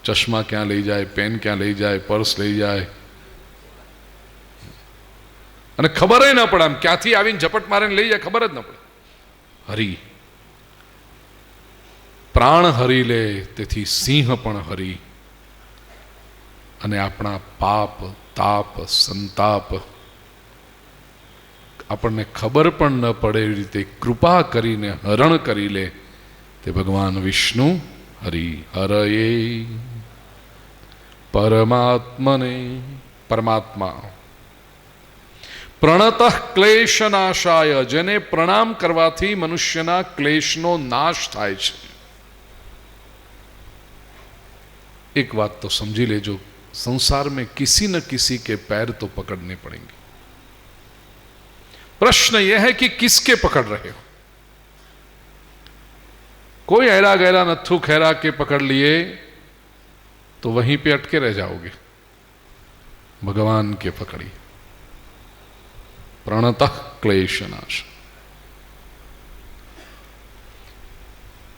ચશ્મા ક્યાં લઈ જાય, પેન ક્યાં લઈ જાય, પર્સ લઈ જાય, અને ખબર ન પડે, આમ ક્યાંથી આવીને ઝપટ મારીને લઈ જાય ખબર જ ન પડે. હરિ પ્રાણ હરી લે, તેથી સિંહ પણ હરિ. અને આપણા પાપ, તાપ, સંતાપ આપણને ખબર પણ ન પડે એવી રીતે કૃપા કરીને હરણ કરી લે તે ભગવાન વિષ્ણુ હરિ. હરયે પરમાત્મને, પરમાત્મા. પ્રણતઃ ક્લેશનાશાય, જેને પ્રણામ કરવાથી મનુષ્યના ક્લેશનો નાશ થાય છે. एक बात तो समझी लेजो, संसार में किसी न किसी के पैर तो पकड़ने पड़ेंगे. प्रश्न यह है कि किसके पकड़ रहे हो. कोई ऐरा गैरा नत्थु खैरा के पकड़ लिए तो वहीं पे अटके रह जाओगे. भगवान के पकड़ी. प्रणतः क्लेशनाश.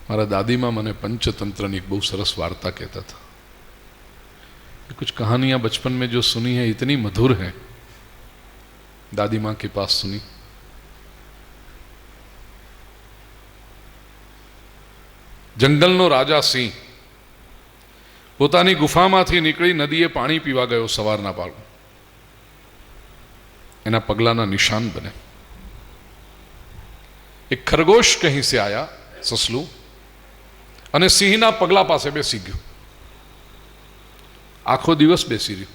मारा दादी माँ मैंने पंचतंत्र एक बहुत सरस वार्ता कहता था. कुछ कहानियां बचपन में जो सुनी है इतनी मधुर है, दादी माँ के पास सुनी. जंगलनो राजा सिंह પોતાની ગુફામાંથી નીકળી નદીએ પાણી પીવા ગયો સવારના પાળું. એના પગલાના નિશાન બને. એક ખરગોશ કहीं से आया, સસલું, અને સિંહના પગલા પાસે બેસી ગયો. आखो दिवस बेसी रही।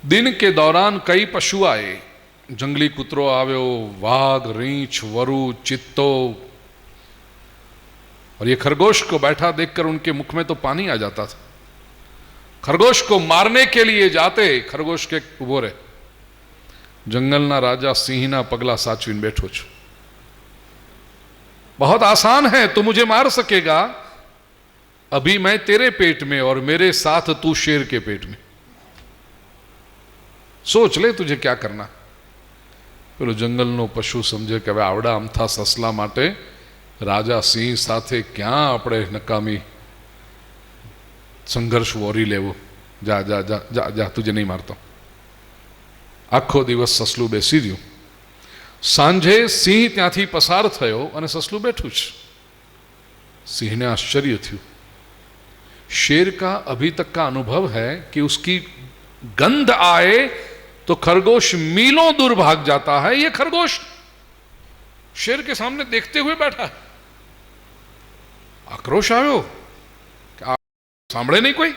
दिन के दौरान कई पशु आए, जंगली कुतरो आव्यो, वाघ, रींछ, वरु, चित्तो, और ये खरगोश को बैठा देखकर उनके मुख में तो पानी आ जाता था। खरगोश को मारने के लिए जाते, खरगोश के उभो रे, जंगलना राजा सिंहना पगला साचवीन बैठो छो, बहुत आसान है, तू मुझे मार सकेगा, अभी मैं तेरे पेट में और मेरे साथ तू शेर के पेट में, सोच ले तुझे क्या करना। પેલો જંગલનો પશુ સમજે કે હવે આવડા અમથા સસલા માટે રાજા સિંહ સાથે ક્યાં આપણે નકામી સંઘર્ષ વોરી લેવો, જા જા જા જા જા, તુજે નહીં મારતો। આખો દિવસ સસલું બેસી રહ્યું। સાંજે સિંહ ત્યાંથી પસાર થયો અને સસલું બેઠું છે। સિંહને આશ્ચર્ય થયું। शेर का अभी तक का अनुभव है कि उसकी गंध आए तो खरगोश मीलों दूर भाग जाता है। ये खरगोश शेर के सामने देखते हुए बैठा है। आक्रोश आयो, क्या सांभळे नहीं कोई?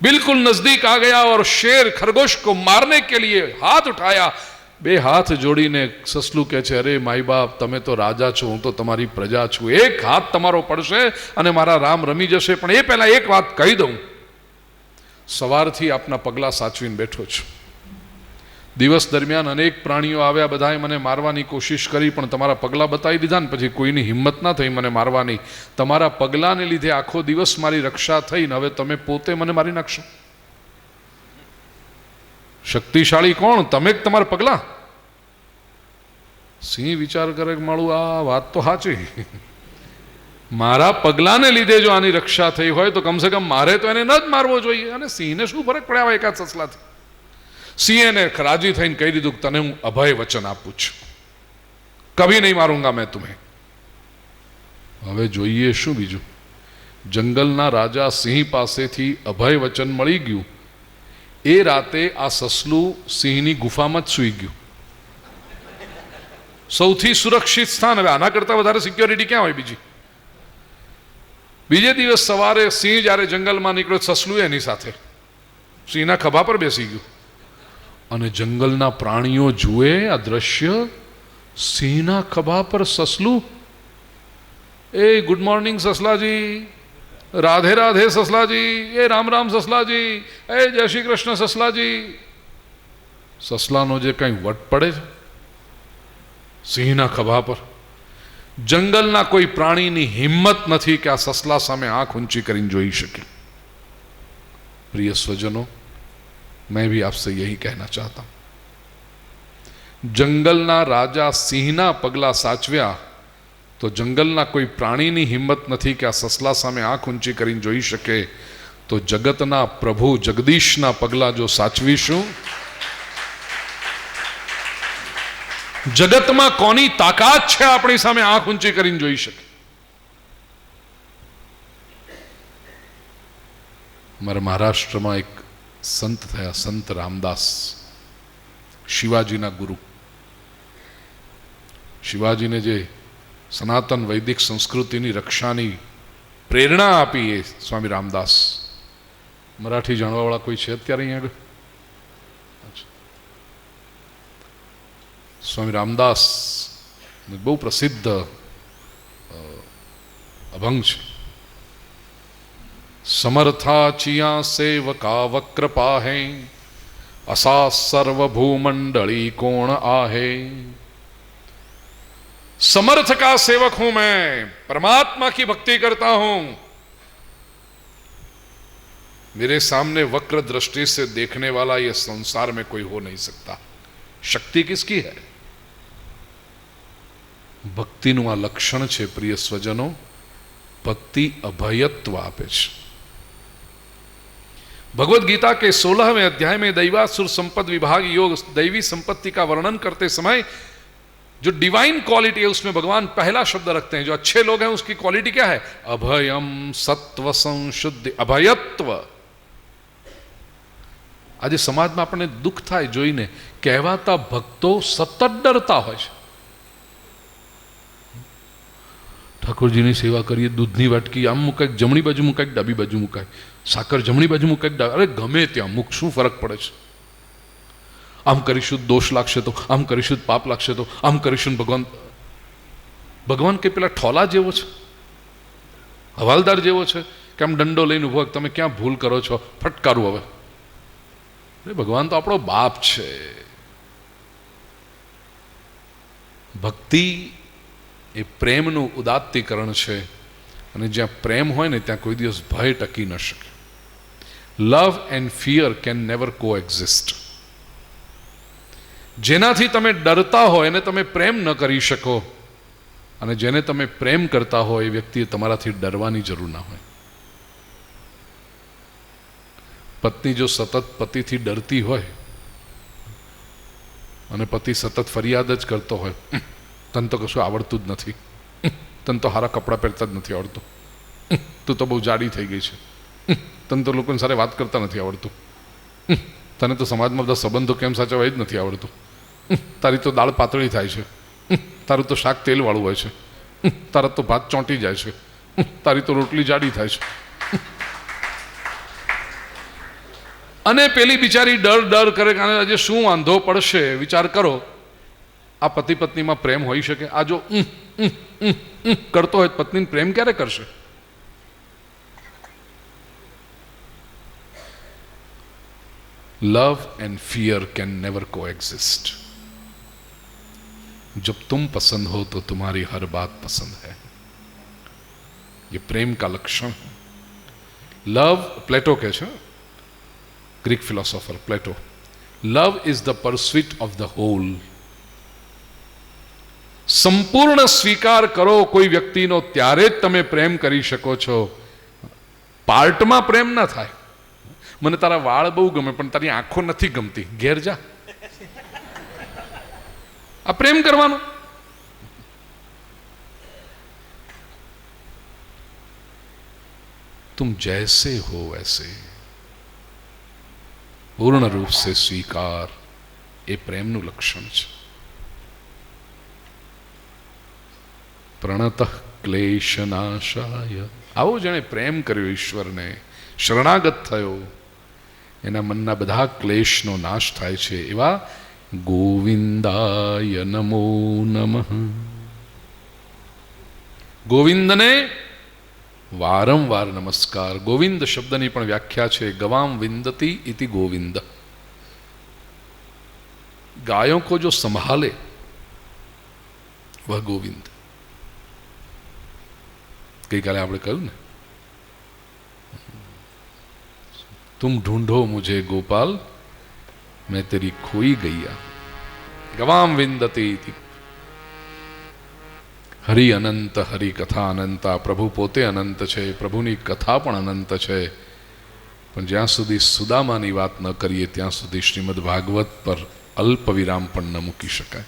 बिल्कुल नजदीक आ गया और शेर खरगोश को मारने के लिए हाथ उठाया। बे हाथ जोड़ीने ससलू कहे छे, अरे माई बाप, तमे तो राजा छो, हूँ तो तमारी प्रजा छू, एक हाथ तमारो पड़शे अने मारा राम रमी जशे, पण ए पहेला एक वात कही दऊं, सवारथी आपना पगला साचवीने बैठो छो। दिवस दरमियान अनेक प्राणीओ आव्या, बधाए मने मारवानी कोशिश करी, पण तमारा पगला बतावी दीधा ने पछी कोईनी हिम्मत ना थई मने मारवानी। तमारा पगलाने लीधे आखो दिवस मारी रक्षा थई ने हवे तमे पोते मने मारी नाखशो। शक्तिशाળી કોણ? તમે જ તમારા પગલા? સિંહ વિચાર કરે કે મારું આ વાત તો સાચી, મારા પગલાને લીધે જો આની રક્ષા થઈ હોય તો કમસે કમ મારે તો એને ન જ મારવો જોઈએ। અને સિંહને શું ફરક પડ્યા એકાદ સસલાથી? સિંહને રાજી થઈને કહી દીધું કે તને હું અભય વચન આપું છું, કભી નહીં માरूंगा मैं तुम्हें। હવે જોઈએ શું બીજું? જંગલના રાજા સિંહ પાસેથી અભય વચન મળી ગયું। એ રાતે આ સસલું સિંહની ગુફામાં જ સૂઈ ગયું। સૌથી સુરક્ષિત સ્થાન। હવે આના કરતા વધારે સિક્યોરિટી ક્યાં હોય બીજી? બીજે દિવસ સવારે સિંહ જ્યારે જંગલમાં નીકળ્યો, સસલું એની સાથે સિંહના ખભા પર બેસી ગયું। અને જંગલના પ્રાણીઓ જુએ આ દ્રશ્ય, સિંહના ખભા પર સસલું। એ ગુડ મોર્નિંગ સસલાજી, राधे राधे ससलाजी, ए राम राम ससलाजी, ए जय श्री कृष्ण ससलाजी। ससलानो जे कई वट पड़े सिंहना खभा पर। जंगलना कोई प्राणीनी हिम्मत नहीं कि आ ससला सामे आंख ऊंची करीने जोई शके। प्रिय स्वजनों, मैं भी आपसे यही कहना चाहता हूं, जंगलना राजा सिंहना पगला साचव्या तो जंगलना कोई प्राणीनी हिम्मत नहीं कि आ ससला सामे आंख ऊंची करीने जोई शके, तो जगतना प्रभु जगदीशना पगला जो साचवीशुं, जगत में कोनी ताकात छे अपनी सामे आंख ऊंची करीने जोई शके। मारा महाराष्ट्र में एक संत थया, संत रामदास, शिवाजीना गुरु। शिवाजी ने जे सनातन वैदिक संस्कृति रक्षा की प्रेरणा आपी है स्वामी रामदास। मराठी जानवा वाला कोई है अत्यारे अहीं आगळ? स्वामी रामदास बहु प्रसिद्ध अभंग छे। समर्था चिया सेवका वक्र पाहे, असा सर्वभूमंडली कोण आहे। समर्थ का सेवक हूं मैं, परमात्मा की भक्ति करता हूं, मेरे सामने वक्र दृष्टि से देखने वाला यह संसार में कोई हो नहीं सकता। शक्ति किसकी है? भक्ति नु आ लक्षण छे। प्रिय स्वजनों, भक्ति अभयत्व आपे छे। भगवत गीता के 16वें अध्याय में दैवासुर संपद विभाग योग दैवी संपत्ति का वर्णन करते समय जो डिवाइन क्वालिटी है उसमें भगवान पहला शब्द रखते हैं। जो अच्छे लोग हैं उसकी क्वालिटी क्या है? अभयम सत्व संशुद्धि, अभयत्व। आज समाज में अपने दुख थाय जोईने कहवाता भक्तो सतत डरता होय छे। ઠાકોરજીની સેવા કરીએ, દૂધની વાટકી આમ મુકાય, જમણી બાજુ મુકાય, ડાબી બાજુ મુકાય, સાકર જમણી બાજુ મુકાય, અરે ગમે ત્યાં મૂક, શું ફરક પડે છે? આમ કરીશું દોષ લાગશે તો, આમ કરીશું પાપ લાગશે તો, આમ કરીશું ભગવાન કે પેલા ઠોલા જેવો છે, હવાલદાર જેવો છે કે આમ દંડો લઈને ઉભો, તમે ક્યાં ભૂલ કરો છો, ફટકારું હવે? ભગવાન તો આપણો બાપ છે. ભક્તિ એ પ્રેમનું ઉદાત્તીકરણ છે, અને જ્યાં પ્રેમ હોય ને ત્યાં કોઈ દિવસ ભય ટકી ન શકે. Love and fear can never કો એક્ઝિસ્ટ. જેનાથી તમે ડરતા હોય એને તમે પ્રેમ ન કરી શકો, અને જેને તમે પ્રેમ કરતા હોય એ વ્યક્તિએ તમારાથી ડરવાની જરૂર ના હોય. પત્ની જો સતત પતિથી ડરતી હોય અને પતિ સતત ફરિયાદ જ કરતો હોય, તને તો કશું આવડતું જ નથી, તને તો સારા કપડાં પહેરતા જ નથી આવડતું, તું તો બહુ જાડી થઈ ગઈ છે, તને તો લોકોની સાથે વાત કરતા નથી આવડતું, તને તો સમાજમાં બધા સંબંધો કેમ સાચવવા એ જ નથી આવડતું, તારી તો દાળ પાતળી થાય છે, તારું તો શાક તેલવાળું હોય છે, તારા તો ભાત ચોંટી જાય છે, તારી તો રોટલી જાડી થાય છે. અને પેલી બિચારી ડર કરે કે આજે શું વાંધો પડશે. વિચાર કરો, આ પતિ પત્નીમાં પ્રેમ હોઈ શકે? આ જો કરતો હોય પત્નીને પ્રેમ ક્યારે કરશે? Love and fear can never को एग्जिस्ट. जब तुम पसंद हो तो तुम्हारी हर बात पसंद है. ये प्रेम का लक्षण है. लव, प्लेटो कहे छे, Greek philosopher Plato, love is the pursuit of the whole. संपूर्ण स्वीकार करो कोई व्यक्तिनो त्यारे ज तमे प्रेम करी शको छो. पार्टमां प्रेम न थाय. મને તારા વાળ બહુ ગમે પણ તારી આંખો નથી ગમતી, ઘેર જા. આ પ્રેમ કરવાનો? तुम जैसे हो वैसे पूर्ण रूप से स्वीकार, ये प्रेमનું લક્ષણ છે. प्रणतः क्लेशनाशाय. આવો જેણે પ્રેમ કર્યો ઈશ્વરને, શરણાગત થયો, એના મનના બધા ક્લેશનો નાશ થાય છે. એવા ગોવિંદાય નમો નમઃ. ગોવિંદને વારંવાર નમસ્કાર. ગોવિંદ શબ્દની પણ વ્યાખ્યા છે ગવામ વિંદતી ઇતિ ગોવિંદ. गायों को जो संभाले वह गोविंद. गई काले आपने कहूं ने, तुम ढूंढो मुझे गोपाल, मैं तेरी खोई गैया. गवाम विंदती थी. हरि अनंत, हरि कथा अनंता. प्रभु पोते अनंत छे, प्रभुनी कथा पण अनंत छे. पण ज्यां सुधी सुदामानी वात न करीए त्यां सुधी श्रीमद् भागवत पर अल्प विराम पण न मूकी शकाय.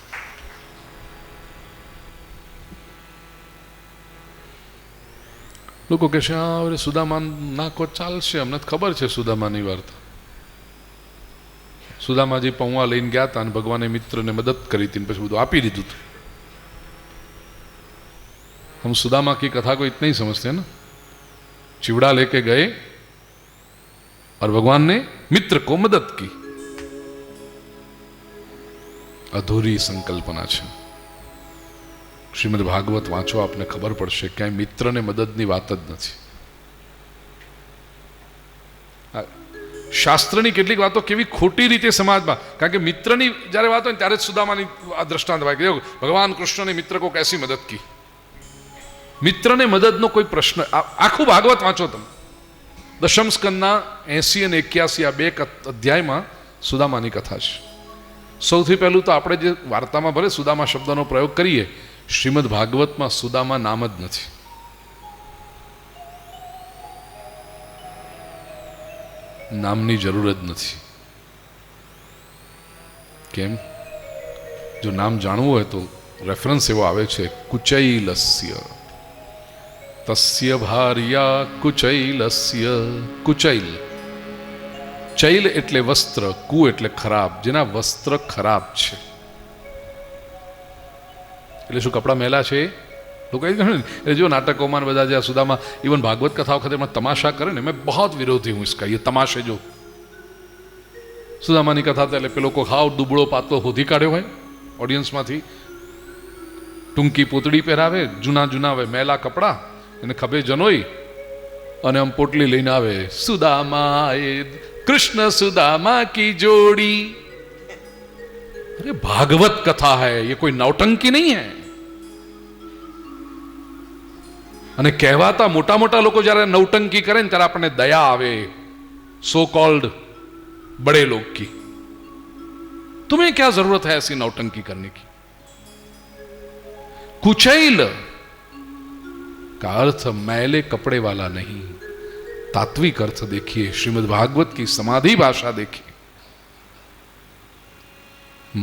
લોકો કહે છે હા સુદામા નાખો ચાલશે, અમને ખબર છે સુદામાની વાર્તા. સુદામાજી પૌવા લઈને ગયા હતા અને ભગવાને મિત્રને મદદ કરી હતી, પછી બધું આપી દીધું હતું. हम सुदामा की कथा को इतना ही समझते हैं ना. चिवड़ा लेके गए और भगवान ने मित्र को मदद की. अधूरी संकल्पना છે. શ્રીમદ ભાગવત વાંચો, આપને ખબર પડશે ક્યાંય મિત્રને મદદની વાત જ નથી. શાસ્ત્રની કેટલીક વાતો કેવી ખોટી રીતે સમાજમાં, કારણ કે મિત્રની જ્યારે વાત હોય ત્યારે જ સુદામાની દ્રષ્ટાંત હોય કે ભગવાન કૃષ્ણને મિત્ર કો कैसी મદદ की. મિત્રને મદદનો કોઈ પ્રશ્ન. આખું ભાગવત વાંચો તમે, દશમ સ્કંદના 80 અને 81 આ બે અધ્યાયમાં સુદામાની કથા છે. સૌથી પહેલું તો આપણે જે વાર્તામાં ભલે સુદામા શબ્દનો પ્રયોગ કરીએ, શ્રીમદ ભાગવતમાં સુદામા નામ જ નથી. નામની જરૂર જ નથી. કેમ? જો નામ જાણવું હોય તો રેફરન્સ એવો આવે છે, કુચૈલસ્ય તસ્ય ભાર્યા કુચૈલસ્ય. કુચૈલ, ચૈલ એટલે વસ્ત્ર, કુ એટલે ખરાબ, જેના વસ્ત્ર ખરાબ છે. એટલે શું કપડા મેલા છે? લોકો એ કહે ને એ જો નાટકોમાં બધા જે સુદામા ઇવન ભાગવત કથા વખતે એમાં તમાશા કરે ને, મેં બહુ વિરોધી હું इसका ये તમાશે જો સુદામાની કથા એટલે પેલો કોઈ હાવ દુબળો પાતળો હોધી કાઢ્યો હોય ઓડિયન્સમાંથી, ટૂંકી પૂતળી પહેરાવે, જૂના જૂના હોય મેલા કપડાં, એને ખભે જનોઈ અને આમ પોટલી લઈને આવે, સુદામા એ કૃષ્ણ સુદામા કી જોડી. અરે भागवत कथा है, ये कोई नौटंकी नहीं है. અને કહેવાતા મોટા મોટા લોકો જ્યારે નૌટંકી કરે ને ત્યારે આપણને દયા આવે, સો कॉल्ड बड़े लोग की. तुम्हें क्या जरूरत है ऐसी नौटंकी करने की. कुचैल का अर्थ मैले कपड़े वाला नहीं, तात्विक अर्थ देखिए, श्रीमद् भागवत की समाधि भाषा देखिए.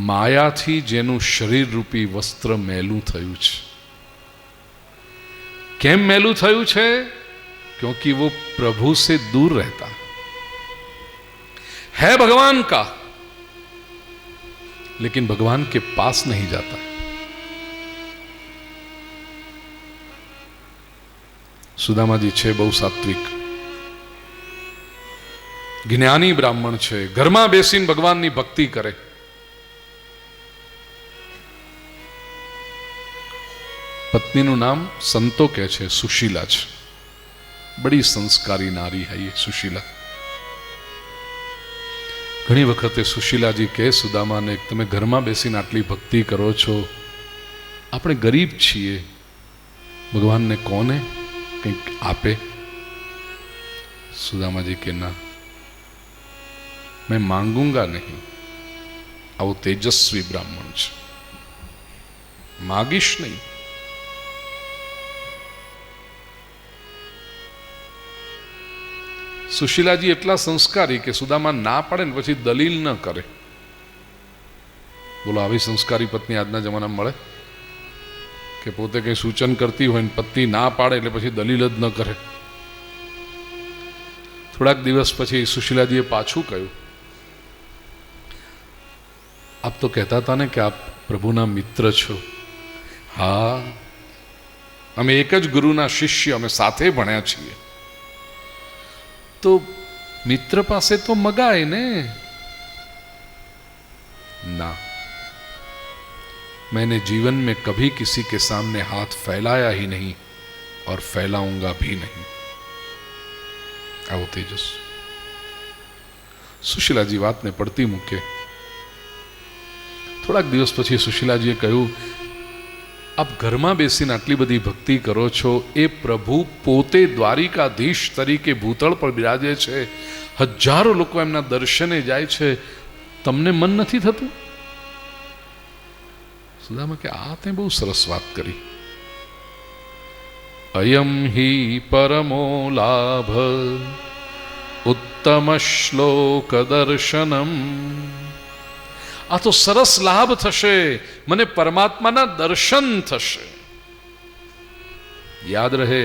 માયાથી જેનું શરીર રૂપી વસ્ત્ર મેલું થયું છે. કેમ મેલું થયું છે? क्योंकि वो प्रभु से दूर रहता है भगवान का, लेकिन भगवान के पास नहीं जाता. સુદામાજી છે બહુ સાત્વિક, જ્ઞાની બ્રાહ્મણ છે, ઘરમાં બેસીને ભગવાનની ભક્તિ કરે. પત્નીનું નામ સંતો કહે છે સુશીલા છે. બડી સંસ્કારી નારી है ये સુશીલા. ઘણી વખતે સુશીલાજી કહે સુદામાને, તમે ઘરમાં બેસીને આટલી ભક્તિ કરો છો, આપણે ગરીબ છીએ, ભગવાનને કોને કંઈક આપે. સુદામાજી કે ના, मैं मांगूंगा नहीं. આવો તેજસ્વી બ્રાહ્મણ છે, માગીશ નહીં. સુશીલાજી એટલા સંસ્કારી કે સુદામા ના પાડે ને પછી દલીલ ન કરે. બોલો, આવી સંસ્કારી પત્ની આજના જમાનામાં મળે? કે પોતે કઈ સૂચન કરતી હોય ને પત્ની ના પાડે એટલે પછી દલીલ જ ન કરે. થોડાક દિવસ પછી સુશીલાજીએ પાછું કહ્યું, આપ તો કહેતા હતા ને કે આપ પ્રભુના મિત્ર છો. હા, અમે એક જ ગુરુના શિષ્ય, અમે સાથે ભણ્યા છીએ. तो मित्र पासे तो मगाए ने ना. मैंने जीवन में कभी किसी के सामने हाथ फैलाया ही नहीं और फैलाऊंगा भी नहीं. आओ तेजस. સુશીલાજી વાતને પડતી મૂકે. થોડાક દિવસ પછી સુશીલાજીએ કહ્યું, આપ ઘરમાં બેસીને આટલી બધી ભક્તિ કરો છો, એ પ્રભુ પોતે દ્વારિકાધીશ તરીકે ભૂતળ પર બિરાજે છે, હજારો લોકો એમના દર્શને જાય છે, તમને મન નથી થતું? સુદામા કે આ તે બહુ સરસ વાત કરી. અયમ હિ પરમો લાભ ઉત્તમ શ્લોક દર્શનમ. આ તો સરસ લાભ થશે, મને પરમાત્માના દર્શન થશે. યાદ રહે,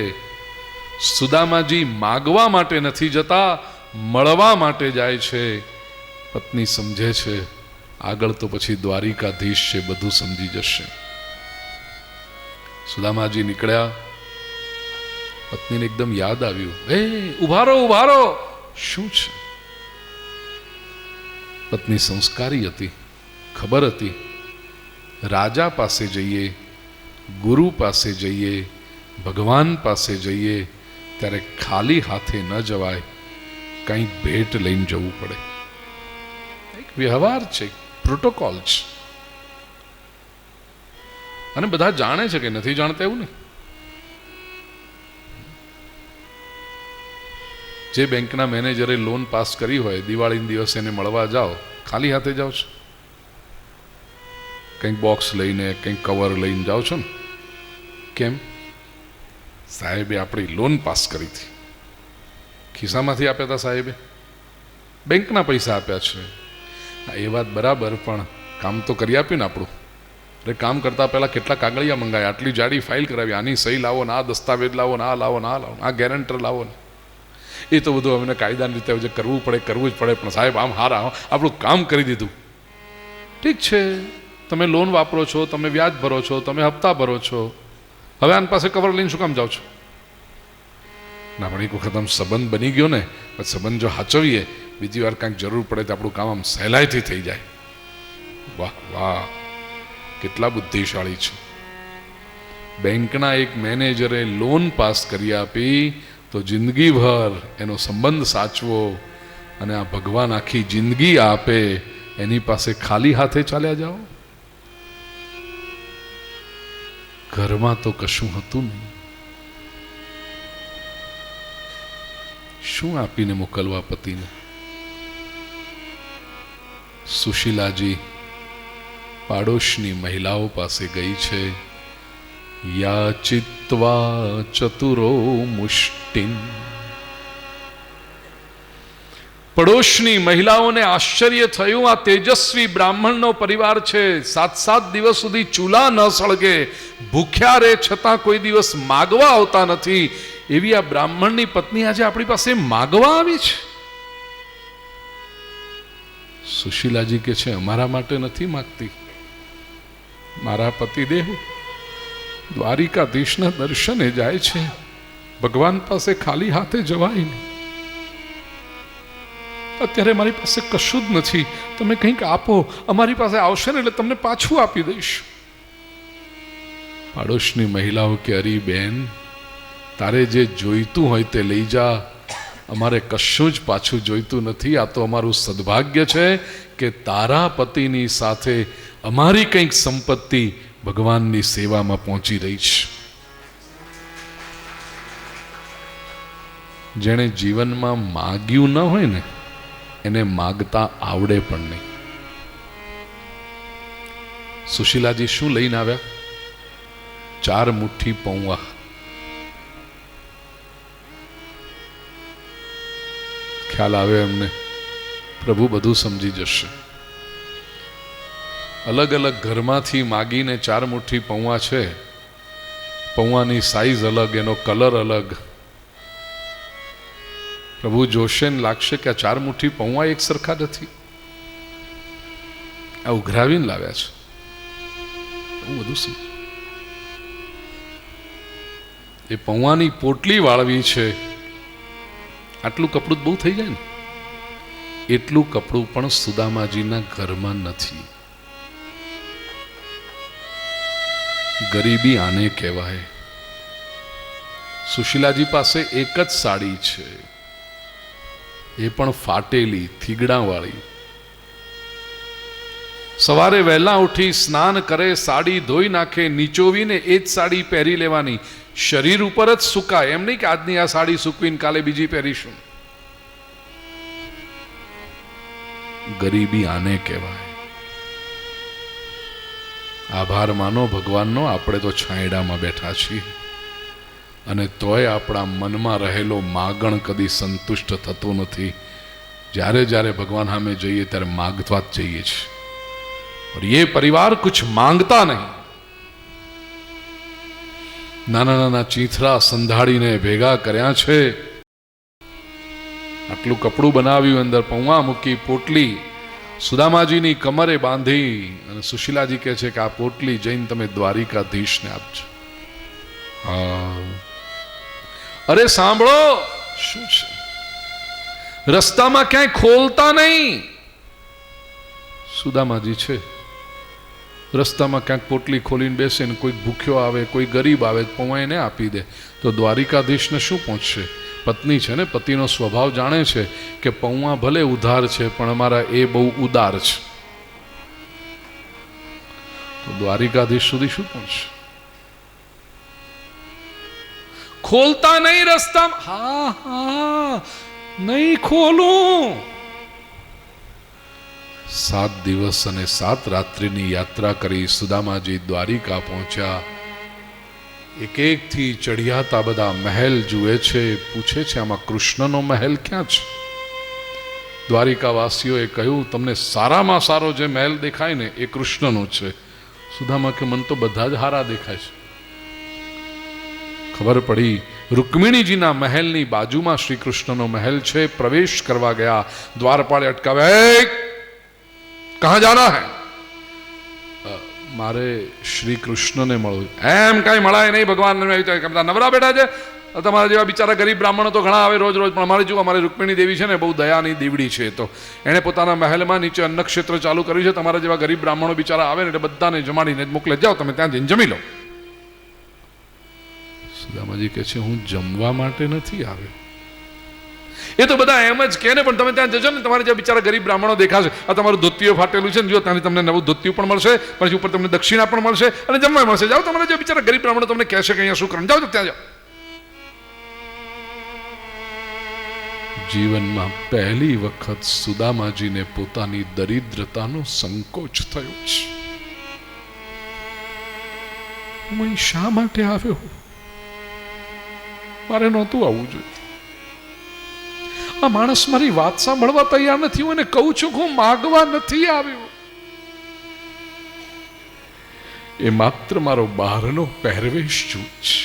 સુદામાજી માગવા માટે નથી જતા, મળવા માટે જાય છે. પત્ની સમજે છે આગળ તો પછી દ્વારિકાધીશ છે, બધું સમજી જશે. સુદામાજી નીકળ્યા, પત્નીને એકદમ યાદ આવ્યું, એ ઉભારો ઉભારો, શું છે? પત્ની સંસ્કારી હતી, ખબર હતી રાજા પાસે જઈએ, ગુરુ પાસે જઈએ, ભગવાન પાસે જઈએ ત્યારે ખાલી હાથે ન જવાય, કંઈક ભેટ લઈને જવું પડે. એક વ્યવહાર છે, પ્રોટોકોલ છે. અને બધા જાણે છે કે નથી જાણતા એવું નહીં. જે બેંકના મેનેજરે લોન પાસ કરી હોય, દિવાળીના દિવસે એને મળવા જાઓ, ખાલી હાથે જાઓ છો? કંઈક બોક્સ લઈને, કંઈક કવર લઈને જાઓ છો ને? કેમ? સાહેબે આપણી લોન પાસ કરી હતી, ખિસ્સામાંથી આપ્યા હતા સાહેબે, બેંકના પૈસા આપ્યા છે. એ વાત બરાબર, પણ કામ તો કરી આપ્યું ને આપણું. એટલે કામ કરતા પહેલા કેટલા કાગળિયા મંગાયા, આટલી જાડી ફાઇલ કરાવી, આની સહી લાવો ને, આ દસ્તાવેજ લાવો ને, આ લાવો ને, આ લાવો, આ ગેરંટર લાવો ને. એ તો બધું અમને કાયદાની રીતે જે કરવું જ પડે. પણ સાહેબ આમ હારા આપણું કામ કરી દીધું. ઠીક છે, તમે લોન વાપરો છો, તમે વ્યાજ ભરો છો, તમે હપ્તા ભરો છો, હવે આની પાસે કવર લઈને શું કામ જાઓ છો? ના, પણ એક વખત આમ સંબંધ બની ગયો ને, પછી સંબંધ જો હાચવીએ, બીજી વાર કાંઈક જરૂર પડે તો આપણું કામ આમ સહેલાઈથી થઈ જાય. વાહ વાહ, કેટલા બુદ્ધિશાળી છે. બેંકના એક મેનેજરે લોન પાસ કરી આપી તો જિંદગીભર એનો સંબંધ સાચવો, અને આ ભગવાન આખી જિંદગી આપે, એની પાસે ખાલી હાથે ચાલ્યા જાઓ. ઘરમાં તો કશું હતું નહીં, શું આપીને મોકલવા પતિને? સુશીલાજી પાડોશની મહિલાઓ પાસે ગઈ છે. યાચિત્વા ચતુરો મુષ્ટિન. પડોશની મહિલાઓને આશ્ચર્ય થયું, આ તેજસ્વી બ્રાહ્મણનો પરિવાર છે, 7 દિવસ સુધી ચૂલા ન સળગે, ભૂખ્યા રહે છતાં કોઈ દિવસ માગવા આવતા નથી. એવી આ બ્રાહ્મણની પત્ની આજે આપણી પાસે માગવા આવી છે. સુશીલાજી કે છે, અમારા માટે નથી માગતી, મારા પતિદેવ દ્વારિકાધીશના દર્શને જાય છે, ભગવાન પાસે ખાલી હાથે જવાય નહીં. અત્યારે મારી પાસે કશું જ નથી, તમે કંઈક આપો, અમારી પાસે આવશે ને એટલે તમને પાછું આપી દઈશ. પાડોશની મહિલાઓ કે, અરે બેન, તારે જે જોઈતું હોય તે લઈ જા, અમારે કશું જ પાછું જોઈતું નથી. આ તો અમારું સદભાગ્ય છે કે તારા પતિની સાથે અમારી કંઈક સંપત્તિ ભગવાનની સેવામાં પહોંચી રહી છે. જેણે જીવનમાં માગ્યું ન હોય ને, એને માગતા આવડે પણ નહીં. સુશીલાજી શું લઈને આવ્યા? 4 મુઠ્ઠી પૌવા. ખ્યાલ આવે એમને, પ્રભુ બધું સમજી જશે. અલગ અલગ ઘરમાંથી માગીને 4 મુઠ્ઠી પૌવા છે. પૌવાની સાઈઝ અલગ, એનો કલર અલગ. પ્રભુ જોશે ને લાગશે કે આ 4 મુઠ્ઠી પૌવા એક સરખા નથી, આ ઉઘરાવીને લાવ્યા છે. હું બધું સમજ. એ પૌવાની પોટલી વાળવી છે. આટલું કપડું બહુ થઈ જાય ને, એટલું કપડું પણ સુદામાજીના ઘરમાં નથી. ગરીબી આને કહેવાય. સુશીલાજી પાસે એક જ સાડી છે, એ પણ ફાટેલી, થીગડાવાળી. સવારે વહેલા ઉઠી સ્નાન કરે, સાડી ધોઈ નાખે, નીચોવીને એ જ સાડી પહેરી લેવાની, શરીર ઉપર જ સુકાય. એમ નહીં કે આજની આ સાડી સૂકવીને કાલે બીજી પહેરીશું. ગરીબી આને કહેવાય. આભાર માનો ભગવાનનો, આપણે તો છાંયડામાં બેઠા છીએ, અને તોય આપણા મનમાં રહેલો માગણ કદી સંતુષ્ટ થતો નથી. જ્યારે જ્યારે ભગવાન સામે જઈએ ત્યારે માગવા જ જઈએ છીએ. और ये परिवार कुछ मांगता नहीं. નાના નાના ચીથરા સંધાડીને ભેગા કર્યા છે. આટલું કપડું બનાવ્યું, અંદર પૌવા મૂકી, પોટલી સુદામાજીની કમરે બાંધી, અને સુશીલાજી કહે છે કે આ પોટલી જઈને તમે દ્વારિકાધીશને આપજો. અરે સાંભળો, શું છે? રસ્તામાં ક્યાંય ખોલતા નહીં. સુદામાજી છે, રસ્તામાં ક્યાંક પોટલી ખોલીને બેસે ને કોઈ ભૂખ્યો આવે, કોઈ ગરીબ આવે, પૌવા એને આપી દે તો દ્વારિકાધીશને શું પહોંચશે? પત્ની છે ને, પતિનો સ્વભાવ જાણે છે કે પૌવા ભલે ઉધાર છે પણ અમારા એ બહુ ઉદાર છે, તો દ્વારિકાધીશ સુધી શું પહોંચશે? ખોલતા નહીં રસ્તામાં. હા હા, નહીં ખોલું. 7 દિવસ અને 7 રાત્રિની યાત્રા કરી સુદામાજી દ્વારિકા પહોંચ્યા. એક એકથી ચઢિયાતા બધા મહેલ જુએ છે, પૂછે છે આમાં કૃષ્ણનો મહેલ ક્યાં છે? દ્વારિકાવાસીઓએ કહ્યું, તમને સારામાં સારો જે મહેલ દેખાય ને એ કૃષ્ણનો છે. સુદામા કે મને તો બધા જ હારા દેખાય છે. ખબર પડી રૂકમિણીજીના મહેલની બાજુમાં શ્રી કૃષ્ણનો મહેલ છે. પ્રવેશ કરવા ગયા, દ્વારપાળે અટકાવ્યા. કહા જાના હૈ? મારે શ્રી કૃષ્ણને મળવું, એમ કાંઈ મળાય નહીં. ભગવાન નવરા બેઠા છે. તમારા જેવા બિચારા ગરીબ બ્રાહ્મણો તો ઘણા આવે રોજ રોજ, પણ અમારે જો અમારી રૂકમિણી દેવી છે ને બહુ દયાની દેવડી છે, તો એણે પોતાના મહેલમાં નીચે અન્નક્ષેત્ર ચાલુ કર્યું છે. તમારા જેવા ગરીબ બ્રાહ્મણો બિચારા આવે ને એટલે બધાને જમાડીને મોકલે, જાઓ તમે ત્યાં જઈને જમી લો. સુદામાજી કહે છે હું જમવા માટે નથી આવ્યો. એ તો બધા એમ જ કહે ને, પણ તમે ત્યાં જજો ને, તમારે જે બિચારા ગરીબ બ્રાહ્મણો દેખાશે, આ તમારું ધોતિયું ફાટેલું છે ને, જો ત્યાંથી તમને નવું ધોતિયું પણ મળશે, પછી ઉપર તમને દક્ષિણા પણ મળશે અને જમવા મળશે. જાઓ, તમારા જે બિચારા ગરીબ બ્રાહ્મણો તમને કહેશે કે અહીંયા શું કરવાનું, જાઓ ત્યાં જાઓ. જીવનમાં પહેલી વખત સુદામાજીને પોતાની દરિદ્રતાનો સંકોચ થયો છે. હું શા માટે આવ્યો? મારે નહોતું આવવું જોઈએ. આ માણસ મારી વાત સાંભળવા તૈયાર નથી. હું એને કહું છું કે હું માગવા નથી આવ્યો. એ માત્ર મારો બહારનો પહેરવેશ જૂથ છે.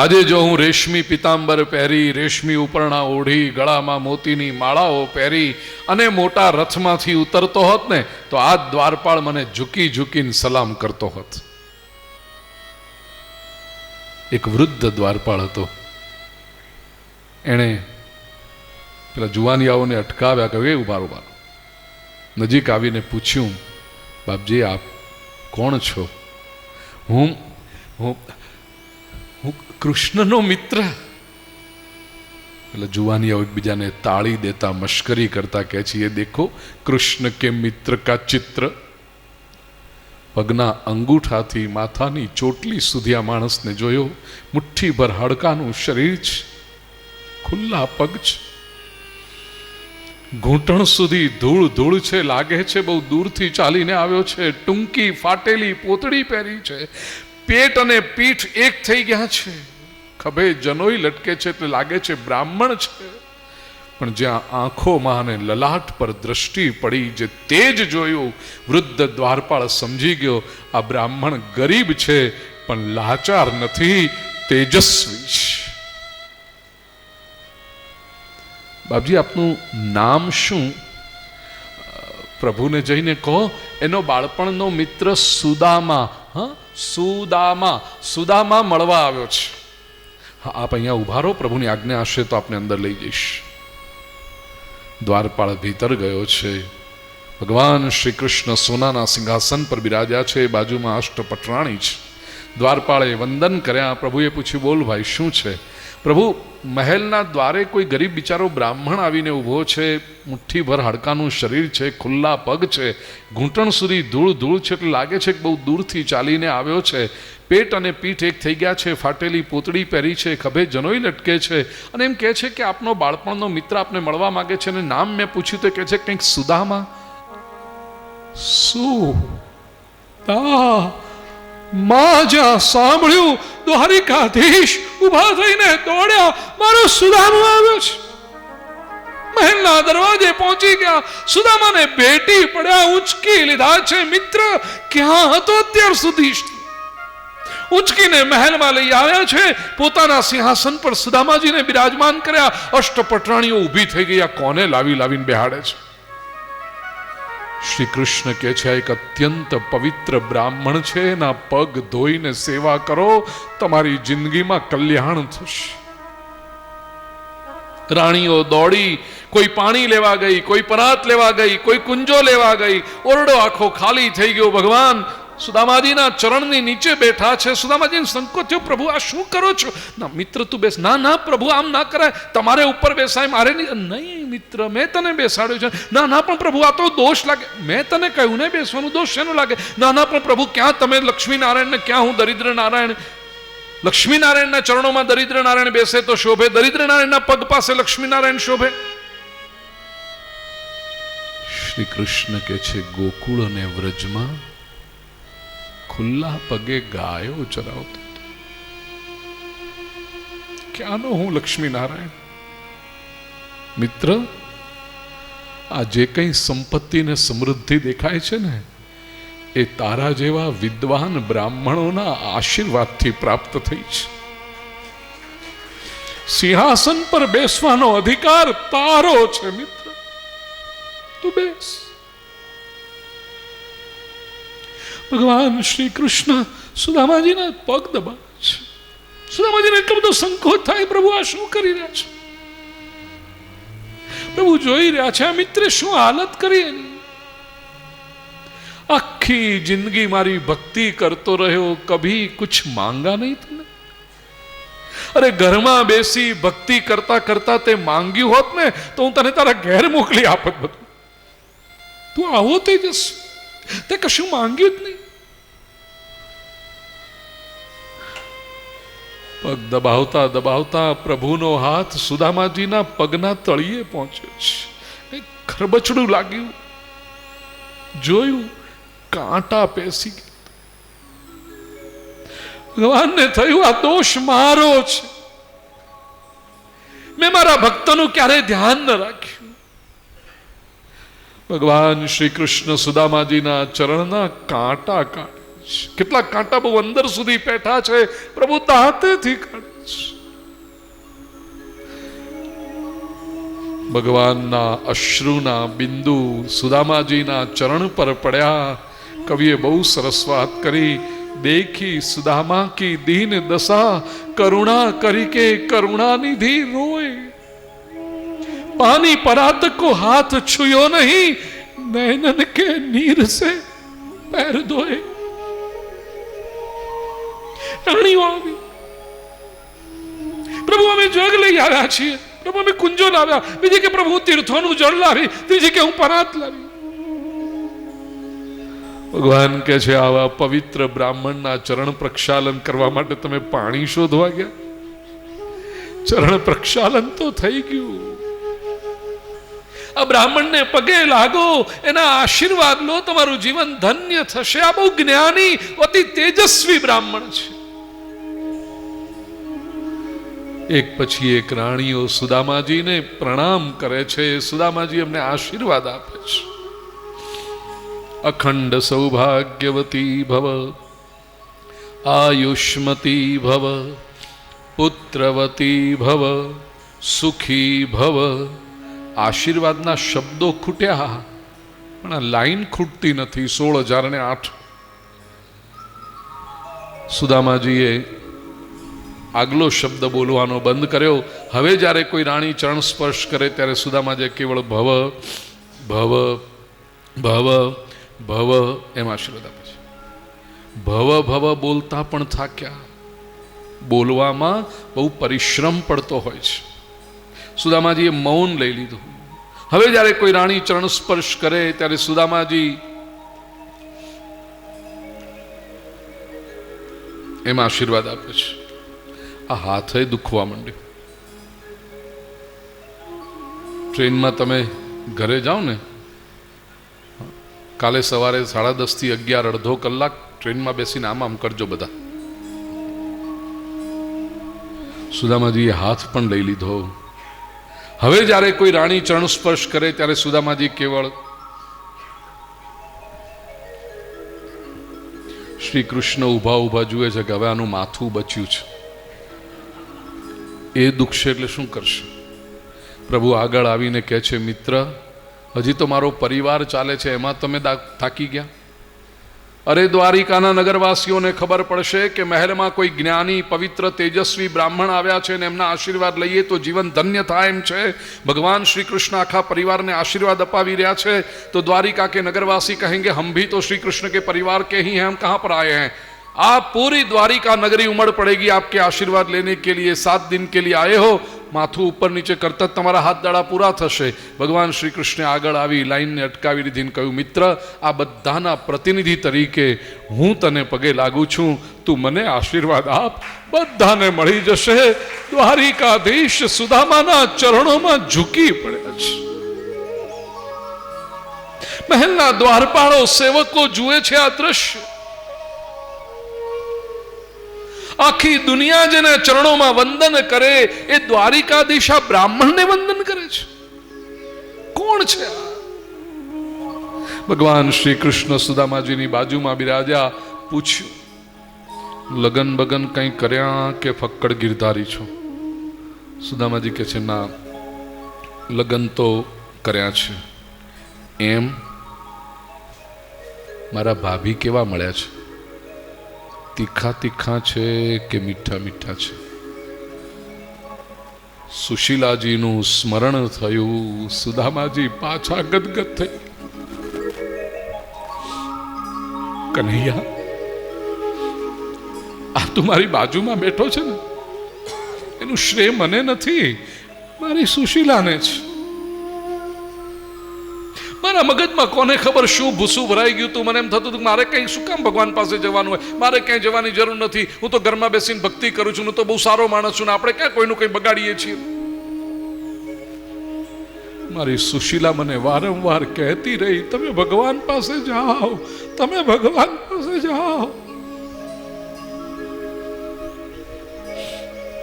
આજે જો હું રેશમી પિતાંબર પહેરી, રેશમી ઉપરણા ઓઢી, ગળામાં મોતીની માળાઓ પહેરી અને મોટા રથમાંથી ઉતરતો હોત ને, તો આ દ્વારપાળ મને ઝૂકી ઝૂકીને સલામ કરતો હોત. એક વૃદ્ધ દ્વારપાળ હતો. એણે પેલા જુવાનિયાઓને અટકાવ્યા, કહ્યું એ ઉભારો ઉભારો. નજીક આવીને પૂછ્યું, બાપજી આપ કોણ છો? હું હું હું કૃષ્ણનો મિત્ર. એટલે જુવાનિયાઓ એકબીજાને તાળી દેતા મશ્કરી કરતા કહે છે, એ દેખો કૃષ્ણ કે મિત્ર કા ચિત્ર. પગના અંગૂઠાથી માથાની ચોટલી સુધી આ માણસને જોયો. મુઠ્ઠીભર હાડકાનું શરીર છે, ખુલ્લા પગ છે, ઘૂંટણ સુધી ધૂળ ધૂળ છે, લાગે છે બહુ દૂરથી ચાલીને આવ્યો છે. ટૂંકી ફાટેલી પોતડી પહેરી છે, પેટ અને પીઠ એક થઈ ગયા છે, ખભે જનોઈ લટકે છે, એટલે લાગે છે બ્રાહ્મણ છે. પણ જ્યાં આંખોમાં અને લલાટ પર દ્રષ્ટિ પડી, જે તેજ જોયું, વૃદ્ધ દ્વારપાળ સમજી ગયો આ બ્રાહ્મણ ગરીબ છે પણ લાચાર નથી, તેજસ્વી છે. બાપજી આપનું નામ શું? પ્રભુને જઈને કહો એનો બાળપણનો મિત્ર સુદામા. હા, સુદામા, સુદામા મળવા આવ્યો છે. હા, આપ અહીંયા ઉભા રહો, પ્રભુની આજ્ઞા હશે તો આપને અંદર લઈ જઈશ. દ્વારપાળ ભીતર ગયો છે. ભગવાન શ્રી કૃષ્ણ સોનાના સિંહાસન પર બિરાજ્યા છે, બાજુમાં અષ્ટપટરાણી છે. દ્વારપાળે વંદન કર્યા. પ્રભુએ પૂછ્યું, બોલ ભાઈ શું છે? પ્રભુ, મહેલના દ્વારે કોઈ ગરીબ બિચારો બ્રાહ્મણ આવીને ઊભો છે, મુઠ્ઠીભર હાડકાનું શરીર છે, ખુલ્લા પગ છે, ઘૂંટણ સુધી ધૂળ ધૂળ છે, એટલે લાગે છે કે બહુ દૂરથી ચાલીને આવ્યો છે. પેટ અને પીઠ એક થઈ ગયા છે, ફાટેલી પોતડી પહેરી છે, ખભે જનોઈ લટકે છે, અને એમ કહે છે કે આપનો બાળપણનો મિત્ર આપને મળવા માંગે છે. અને નામ મેં પૂછ્યું તો કહે છે કંઈક સુદામા. માં જ્યાં સાંભળ્યું, દ્વારિકાધીશ ઉભા થઈને દોડ્યા, મારો સુદામા આવ્યો છે. મહેલના દરવાજે પહોંચી ગયા, સુદામાને ભેટી પડ્યા, ઉંચકી લીધા છે. મિત્ર ક્યાં હતો અત્યાર સુધી? ઉંચકીને મહેલમાં લઈ આવ્યા છે. પોતાના સિંહાસન પર સુદામાજીને બિરાજમાન કર્યા. અષ્ટપટરાણીઓ ઊભી થઈ ગયા, કોને લાવી લાવીને બેહાડે છે? શ્રી કૃષ્ણ કહે છે, એક અત્યંત પવિત્ર બ્રાહ્મણ છે, એના પગ ધોઈને સેવા કરો, તમારી જિંદગીમાં કલ્યાણ થશે. રાણીઓ દોડી, કોઈ પાણી લેવા ગઈ, કોઈ પરાત લેવા ગઈ, કોઈ કુંજો લેવા ગઈ. ઓરડો આખો ખાલી થઈ ગયો. ભગવાન સુદામાજીના ચરણની નીચે બેઠા છે. સુદામાજીને સંકોચ થયો, પ્રભુ આ શું કરો છો? ના મિત્ર તું બેસ. ના ના પ્રભુ આમ ના કરાય, તમારે ઉપર બેસાય, મારે નહીં મિત્ર, મેં તને બેસાડ્યો છે. ના ના પણ પ્રભુ આ તો દોષ લાગે. મેં તને કહ્યું ને બેસવાનું, દોષ શેનો લાગે? ના ના પણ પ્રભુ ક્યાં તમે લક્ષ્મી નારાયણ ને ક્યાં હું દરિદ્ર નારાયણ? લક્ષ્મી નારાયણના ચરણોમાં દરિદ્ર નારાયણ બેસે તો શોભે, દરિદ્ર નારાયણના પગ પાસે લક્ષ્મી નારાયણ શોભે. શ્રી કૃષ્ણ કહે છે, ગોકુળ અને વ્રજમાં ખુલ્લા પગે ગાયો ચરાવતો, ક્યાંનો હું લક્ષ્મી નારાયણ? મિત્ર, આ જે કંઈ સંપત્તિ ને સમૃદ્ધિ દેખાય છે ને, એ તારા જેવા વિદ્વાન બ્રાહ્મણોના આશીર્વાદથી પ્રાપ્ત થઈ છે. સિંહાસન પર બેસવાનો અધિકાર તારો છે મિત્ર, તું બેસ. ભગવાન શ્રી કૃષ્ણ સુદામાજીના પગ દબાવે છે. સુદામાજીને એટલો બધો સંકોચ થાય, પ્રભુ આ શું કરી રહ્યા છે? પ્રભુ જોઈ રહ્યા છે આ મિત્રે શું હાલત કરી એની. આખી જિંદગી મારી ભક્તિ કરતો રહ્યો, કભી કુછ માંગા નહીં તને. અરે ઘરમાં બેસી ભક્તિ કરતા કરતા તે માંગ્યું હોત ને તો હું તને તારા ઘેર મોકલી આપત બધું. તું આવો તેજસ, તે કશું માંગ્યું જ નહીં. પગ દબાવતા દબાવતા પ્રભુનો હાથ સુદામાજીના પગના તળિયે પહોંચ્યો છે. કંઈક ખરબચડું લાગ્યું, જોયું કાંટા પેસી ગયા. ભગવાનને થયું આ દોષ મારો છે, મેં મારા ભક્તોનું ક્યારે ધ્યાન ન રાખ્યું. ભગવાન શ્રી કૃષ્ણ સુદામાજીના ચરણના કાંટા કાઢે છે. કેટલાક કાંટા બહુ અંદર સુધી પેઠા છે, પ્રભુ દાંતેથી કાઢે છે. ભગવાનના અશ્રુના બિંદુ સુદામાજીના ચરણ પર પડ્યા. કવિએ બહુ સરસ વાત કરી. देखी सुदामा की दीन दशा, करुणा करके करुणानिधि रोए. पानी परात को हाथ छुयो नहीं, नैनन के नीर से पैर धोए. રાણીઓ આવી, પ્રભુ અમે જગ લઈ આવ્યા છીએ, પ્રભુ અમે કુંજો લાવ્યા. બીજી કે પ્રભુ તીર્થોનું જળ લાવી, ત્રીજી કે હું પરાત લાવી. ભગવાન કે છે આવા પવિત્ર બ્રાહ્મણના ચરણ પ્રક્ષાલન કરવા માટે તમે પાણી શોધવા ગયા? ચરણ પ્રક્ષાલન તો થઈ ગયું. આ બ્રાહ્મણને પગે લાગો, એના આશીર્વાદ લો, તમારું જીવન ધન્ય થશે. આ બહુ જ્ઞાની, અતિ તેજસ્વી બ્રાહ્મણ છે. એક પછી એક રાણીઓ સુદામાજીને પ્રણામ કરે છે. સુદામાજી એમને આશીર્વાદ આપે છે. અખંડ સૌભાગ્યવતી ભવ, આયુષ્મતી ભવ, પુત્રવતી ભવ, સુખી ભવ. આશીર્વાદના શબ્દો ખૂટ્યા, પણ આ લાઈન ખૂટતી નથી. 16,008. સુદામાજીએ આગલો શબ્દ બોલવાનો બંધ કર્યો. હવે જ્યારે કોઈ રાણી ચરણ સ્પર્શ કરે ત્યારે સુદામાજીએ કેવળ ભવ ભવ ભવ ભવ એમ આશીર્વાદ આપે છે. ભવ ભવ બોલતા પણ થાક્યા. બોલવામાં બહુ પરિશ્રમ પડતો હોય છે. સુદામાજીએ મૌન લઈ લીધું. હવે જ્યારે કોઈ રાણી ચરણ સ્પર્શ કરે ત્યારે સુદામાજી એમ આશીર્વાદ આપે છે. આ હાથે દુખવા માંડ્યું. ટ્રેનમાં તમે ઘરે જાઓ ને, કાલે સવારે 10:30 થી 11, અડધો કલાક ટ્રેનમાં બેસીને આમ કરજો બધા. સુદામાજીએ હાથ પણ લઈ લીધો. હવે જ્યારે કોઈ રાણી ચરણ સ્પર્શ કરે ત્યારે સુદામાજી કેવળ શ્રી કૃષ્ણ ઊભા ઊભા જુએ છે કે હવે આનું માથું બચ્યું છે, એ દુખશે એટલે શું કરશે. પ્રભુ આગળ આવીને કહે છે, મિત્ર હજી તો મારો પરિવાર ચાલે છે, એમાં તમે થાકી ગયા? અરે દ્વારિકાના નગરવાસીઓને ખબર પડશે કે મહેલમાં કોઈ જ્ઞાની પવિત્ર તેજસ્વી બ્રાહ્મણ આવ્યા છે અને એમના આશીર્વાદ લઈએ તો જીવન ધન્ય થાય એમ છે. ભગવાન શ્રી કૃષ્ણ આખા પરિવારને આશીર્વાદ અપાવી રહ્યા છે. તો દ્વારિકા के नगरवासी कहेंगे हम भी तो श्री कृष्ण के परिवार के ही हैं, हम कहाँ पर आए हैं? आप पूरी द्वारिका नगरी उमड़ पड़ेगी आपके आशीर्वाद लेने के लिए. 7 दिन के लिए आए हो, माथું ઉપર નીચે કરતા તમારા હાથ દાડા પૂરા થશે. ભગવાન શ્રી કૃષ્ણે આગળ આવી લાઈનને અટકાવી દીધી, કહ્યું, મિત્ર આ બધાના પ્રતિનિધિ તરીકે હું તને પગે લાગુ છું, તું મને આશીર્વાદ આપ, બધાને મળી જશે. દ્વારિકાધીશ સુદામાના ચરણોમાં ઝૂકી પડ્યા છે. મહેલના દ્વારપાળો સેવકો જુએ છે આ દ્રશ્ય. આખી દુનિયા જેના ચરણોમાં વંદન કરે એ દ્વારિકાધીશ આ બ્રાહ્મણને વંદન કરે છે. કોણ છે આ? ભગવાન શ્રી કૃષ્ણ સુદામાજીની બાજુમાં બિરાજ્યા. પૂછ્યું, લગન બગન કંઈ કર્યા કે ફક્કડ ગિરધારી છો? સુદામાજી કહે છે, ના, લગન તો કર્યા છે. એમ મારા ભાભી કેવા મળ્યા છે? તીખા તીખા છે કે મીઠા મીઠા છે? સુશીલાજીનું સ્મરણ થયું. સુદામાજી પાછા ગદગદ થઈ. કનૈયા, આ તું મારી બાજુમાં બેઠો છે ને, એનું શ્રેય મને નથી, મારી સુશીલાને છે. મારા મગજમાં કોને ખબર શું ભૂસું ભરાઈ ગયું તું. મને એમ થતું હતું મારે કંઈ શું કામ ભગવાન પાસે જવાનું હોય, મારે ક્યાંય જવાની જરૂર નથી. હું તો ઘરમાં બેસીને ભક્તિ કરું છું, હું તો બહુ સારો માણસ છું ને આપણે ક્યાં કોઈનું કંઈ બગાડીએ છીએ. મારી સુશીલા મને વારંવાર કહેતી રહી, તમે ભગવાન પાસે જાઓ, તમે ભગવાન પાસે જાઓ.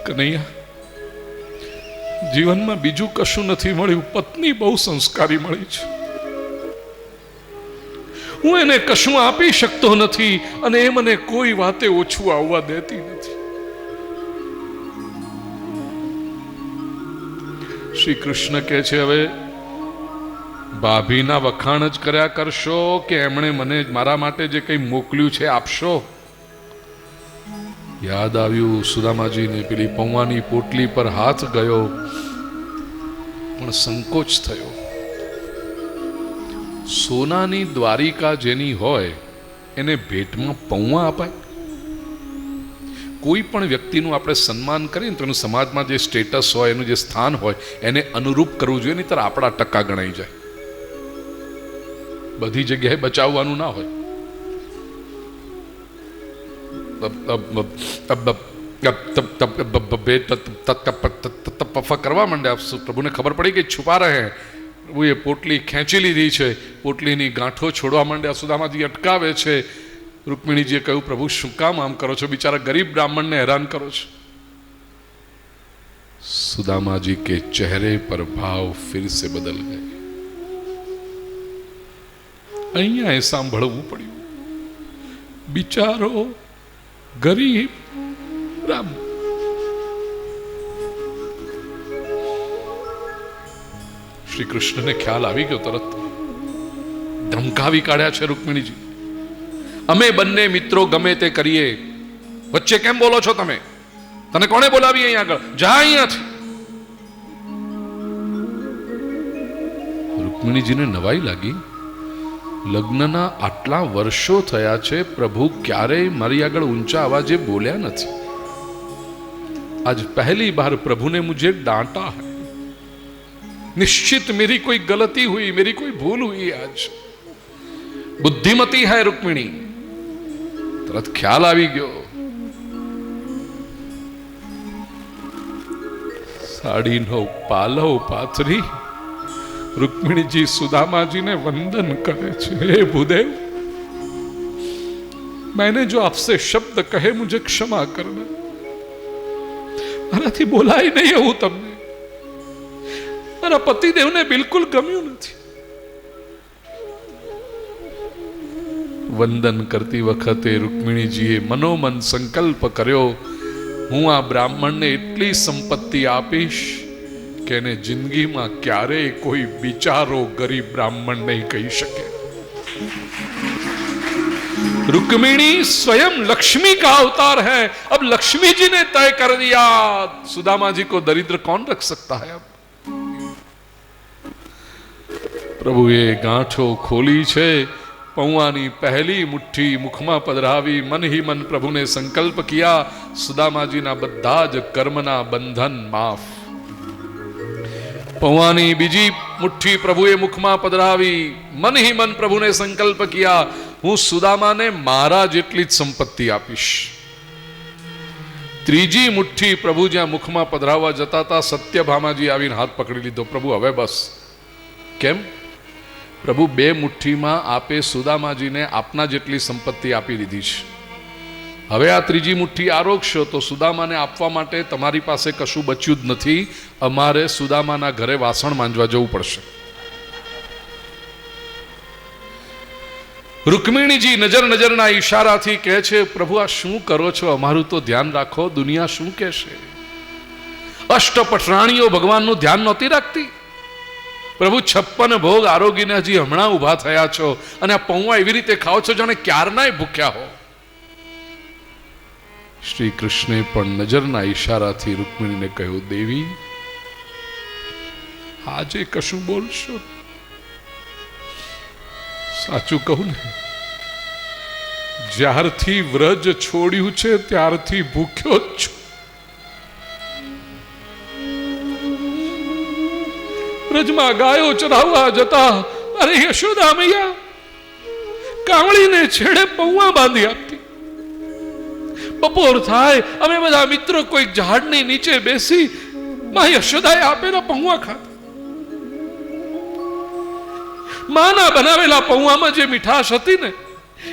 કનૈયા, જીવનમાં બીજું કશું નથી મળ્યું, પત્ની બહુ સંસ્કારી મળી છે. હું એને કશું આપી શકતો નથી અને એ મને કોઈ વાતે ઓછું આવવા દેતી નથી. શ્રી કૃષ્ણ કહે છે, હવે ભાભીના વખાણ જ કર્યા કરશો કે એમણે મને મારા માટે જે કંઈ મોકલ્યું છે આપશો? યાદ આવ્યું સુદામાજીને પેલી પૌવાની પોટલી પર હાથ ગયો, પણ સંકોચ થયો. સોનાની દ્વારિકા જેની હોય એને ભેટમાં પૌવા અપાય? કોઈ પણ વ્યક્તિનું આપણે સન્માન કરીએ ને તો એનું સમાજમાં જે સ્ટેટસ હોય, એનું જે સ્થાન હોય એને અનુરૂપ કરવું જોઈએ, નહીં તો આપણા ટકા ગણાઈ જાય. બધી જગ્યાએ બચાવવાનું ના હોય. કરવા માંડ્યા. પ્રભુને ખબર પડી કે છુપા રહે. પ્રભુએ પોટલી ખેંચી લીધી છે, પોટલીની ગાંઠો છોડવા માંડ્યા. સુદામાજી અટકાવે છે. રૂકમિણીજીએ કહ્યું, પ્રભુ શું કામ આમ કરો છો? બિચારા ગરીબ બ્રાહ્મણને હેરાન કરો છો. સુદામાજી કે ચહેરે પર ભાવ ફિર સે બદલ ગયે. અહીંયા એ સાંભળવું પડ્યું. બિચારો ગરીબ બ્રાહ્મણ. શ્રી કૃષ્ણને ખ્યાલ આવી ગયો. તરત ધમકાવી કાઢ્યા છે રૂકમિણીજી. અમે બંને મિત્રો ગમે તે કરીએ, વચ્ચે કેમ બોલો છો તમે? તને કોણે બોલાવી અહીંયા આગળ? જા અહીંયાથી. રૂકમિણીજીને નવાઈ લાગી. લગ્નના આટલા વર્ષો થયા છે, પ્રભુ ક્યારેય મારી આગળ ઊંચા અવાજે બોલ્યા નથી. आज पहली बार प्रभु ने मुझे डांटा है. निश्चित मेरी कोई गलती हुई, मेरी कोई भूल हुई. आज बुद्धिमती है रुक्मिणी. तुरंत ख्याल આવી ગયો. साड़ीनो पालव पाथरी रुक्मिणीजी सुदामाजी ने वंदन करे छे. हे भूदेव, मैंने जो आपसे शब्द कहे मुझे क्षमा करना. મારાથી બોલાય નહીં એવું તમને. મારા પતિદેવને બિલકુલ ગમ્યું નથી. વંદન કરતી વખતે રૂકમિણીજીએ મનોમન સંકલ્પ કર્યો, હું આ બ્રાહ્મણને એટલી સંપત્તિ આપીશ કે એને જિંદગીમાં ક્યારેય કોઈ બિચારો ગરીબ બ્રાહ્મણ નહીં કહી શકે. रुक्मिणी स्वयं लक्ष्मी का अवतार है. अब लक्ष्मी जी ने तय कर दिया, सुदामा जी को दरिद्र कौन रख सकता है. अब प्रभुए गांठो खोली छे. पौवानी पहली मुट्ठी मुखमा पधरावी. मन ही मन प्रभु ने संकल्प किया, सुदामा जी ना बधा ज कर्मना बंधन माफ. पौवानी बीजी मुट्ठी प्रभुए मुखमा पधरावी. मन ही मन प्रभु ने संकल्प किया, હું સુદામાને મારા જેટલી જ સંપત્તિ આપીશ. ત્રીજી મુઠ્ઠી પ્રભુ જ્યાં મુખમાં પધરાવવા જતા હતા, સત્યભામાજી આવીને હાથ પકડી લીધો. પ્રભુ હવે બસ. કેમ? પ્રભુ બે મુઠ્ઠીમાં આપે સુદામાજીને આપના જેટલી સંપત્તિ આપી દીધી છે. હવે આ ત્રીજી મુઠ્ઠી આરોગશો તો સુદામાને આપવા માટે તમારી પાસે કશું બચ્યું જ નથી. અમારે સુદામાના ઘરે વાસણ માંજવા જવું પડશે. રૂકમિણીજી નજર નજરના ઈશારાથી કહે છે, પ્રભુ આ શું કરો છો? અમારું તો ધ્યાન રાખો, દુનિયા શું કહેશે? અષ્ટપટરાણીઓ ભગવાનનું ધ્યાન નહોતી રાખતી. પ્રભુ 56 ભોગ આરોગીને હજી હમણાં ઊભા થયા છો અને આ પૌવા એવી રીતે ખાઓ છો જાણે ક્યારનાય ભૂખ્યા હો. શ્રી કૃષ્ણે પણ નજરના ઈશારાથી રૂકમિણીને કહ્યું, દેવી આજે કશું બોલશો? સાચું કહું ને, જ્યારથી વ્રજ છોડ્યું છે ત્યારથી ભૂખ્યો જ છું. વ્રજમાં ગાયો ચરાવવા જતા અરે યશોદા મૈયા કાવળીને છેડે પૌવા બાંધી આપતી. બપોર થાય અમે બધા મિત્રો કોઈક ઝાડની નીચે બેસી માં યશોદાએ આપેલા પૌવા ખાતા. માના બનાવેલા પૌવામાં જે મીઠાશ હતી ને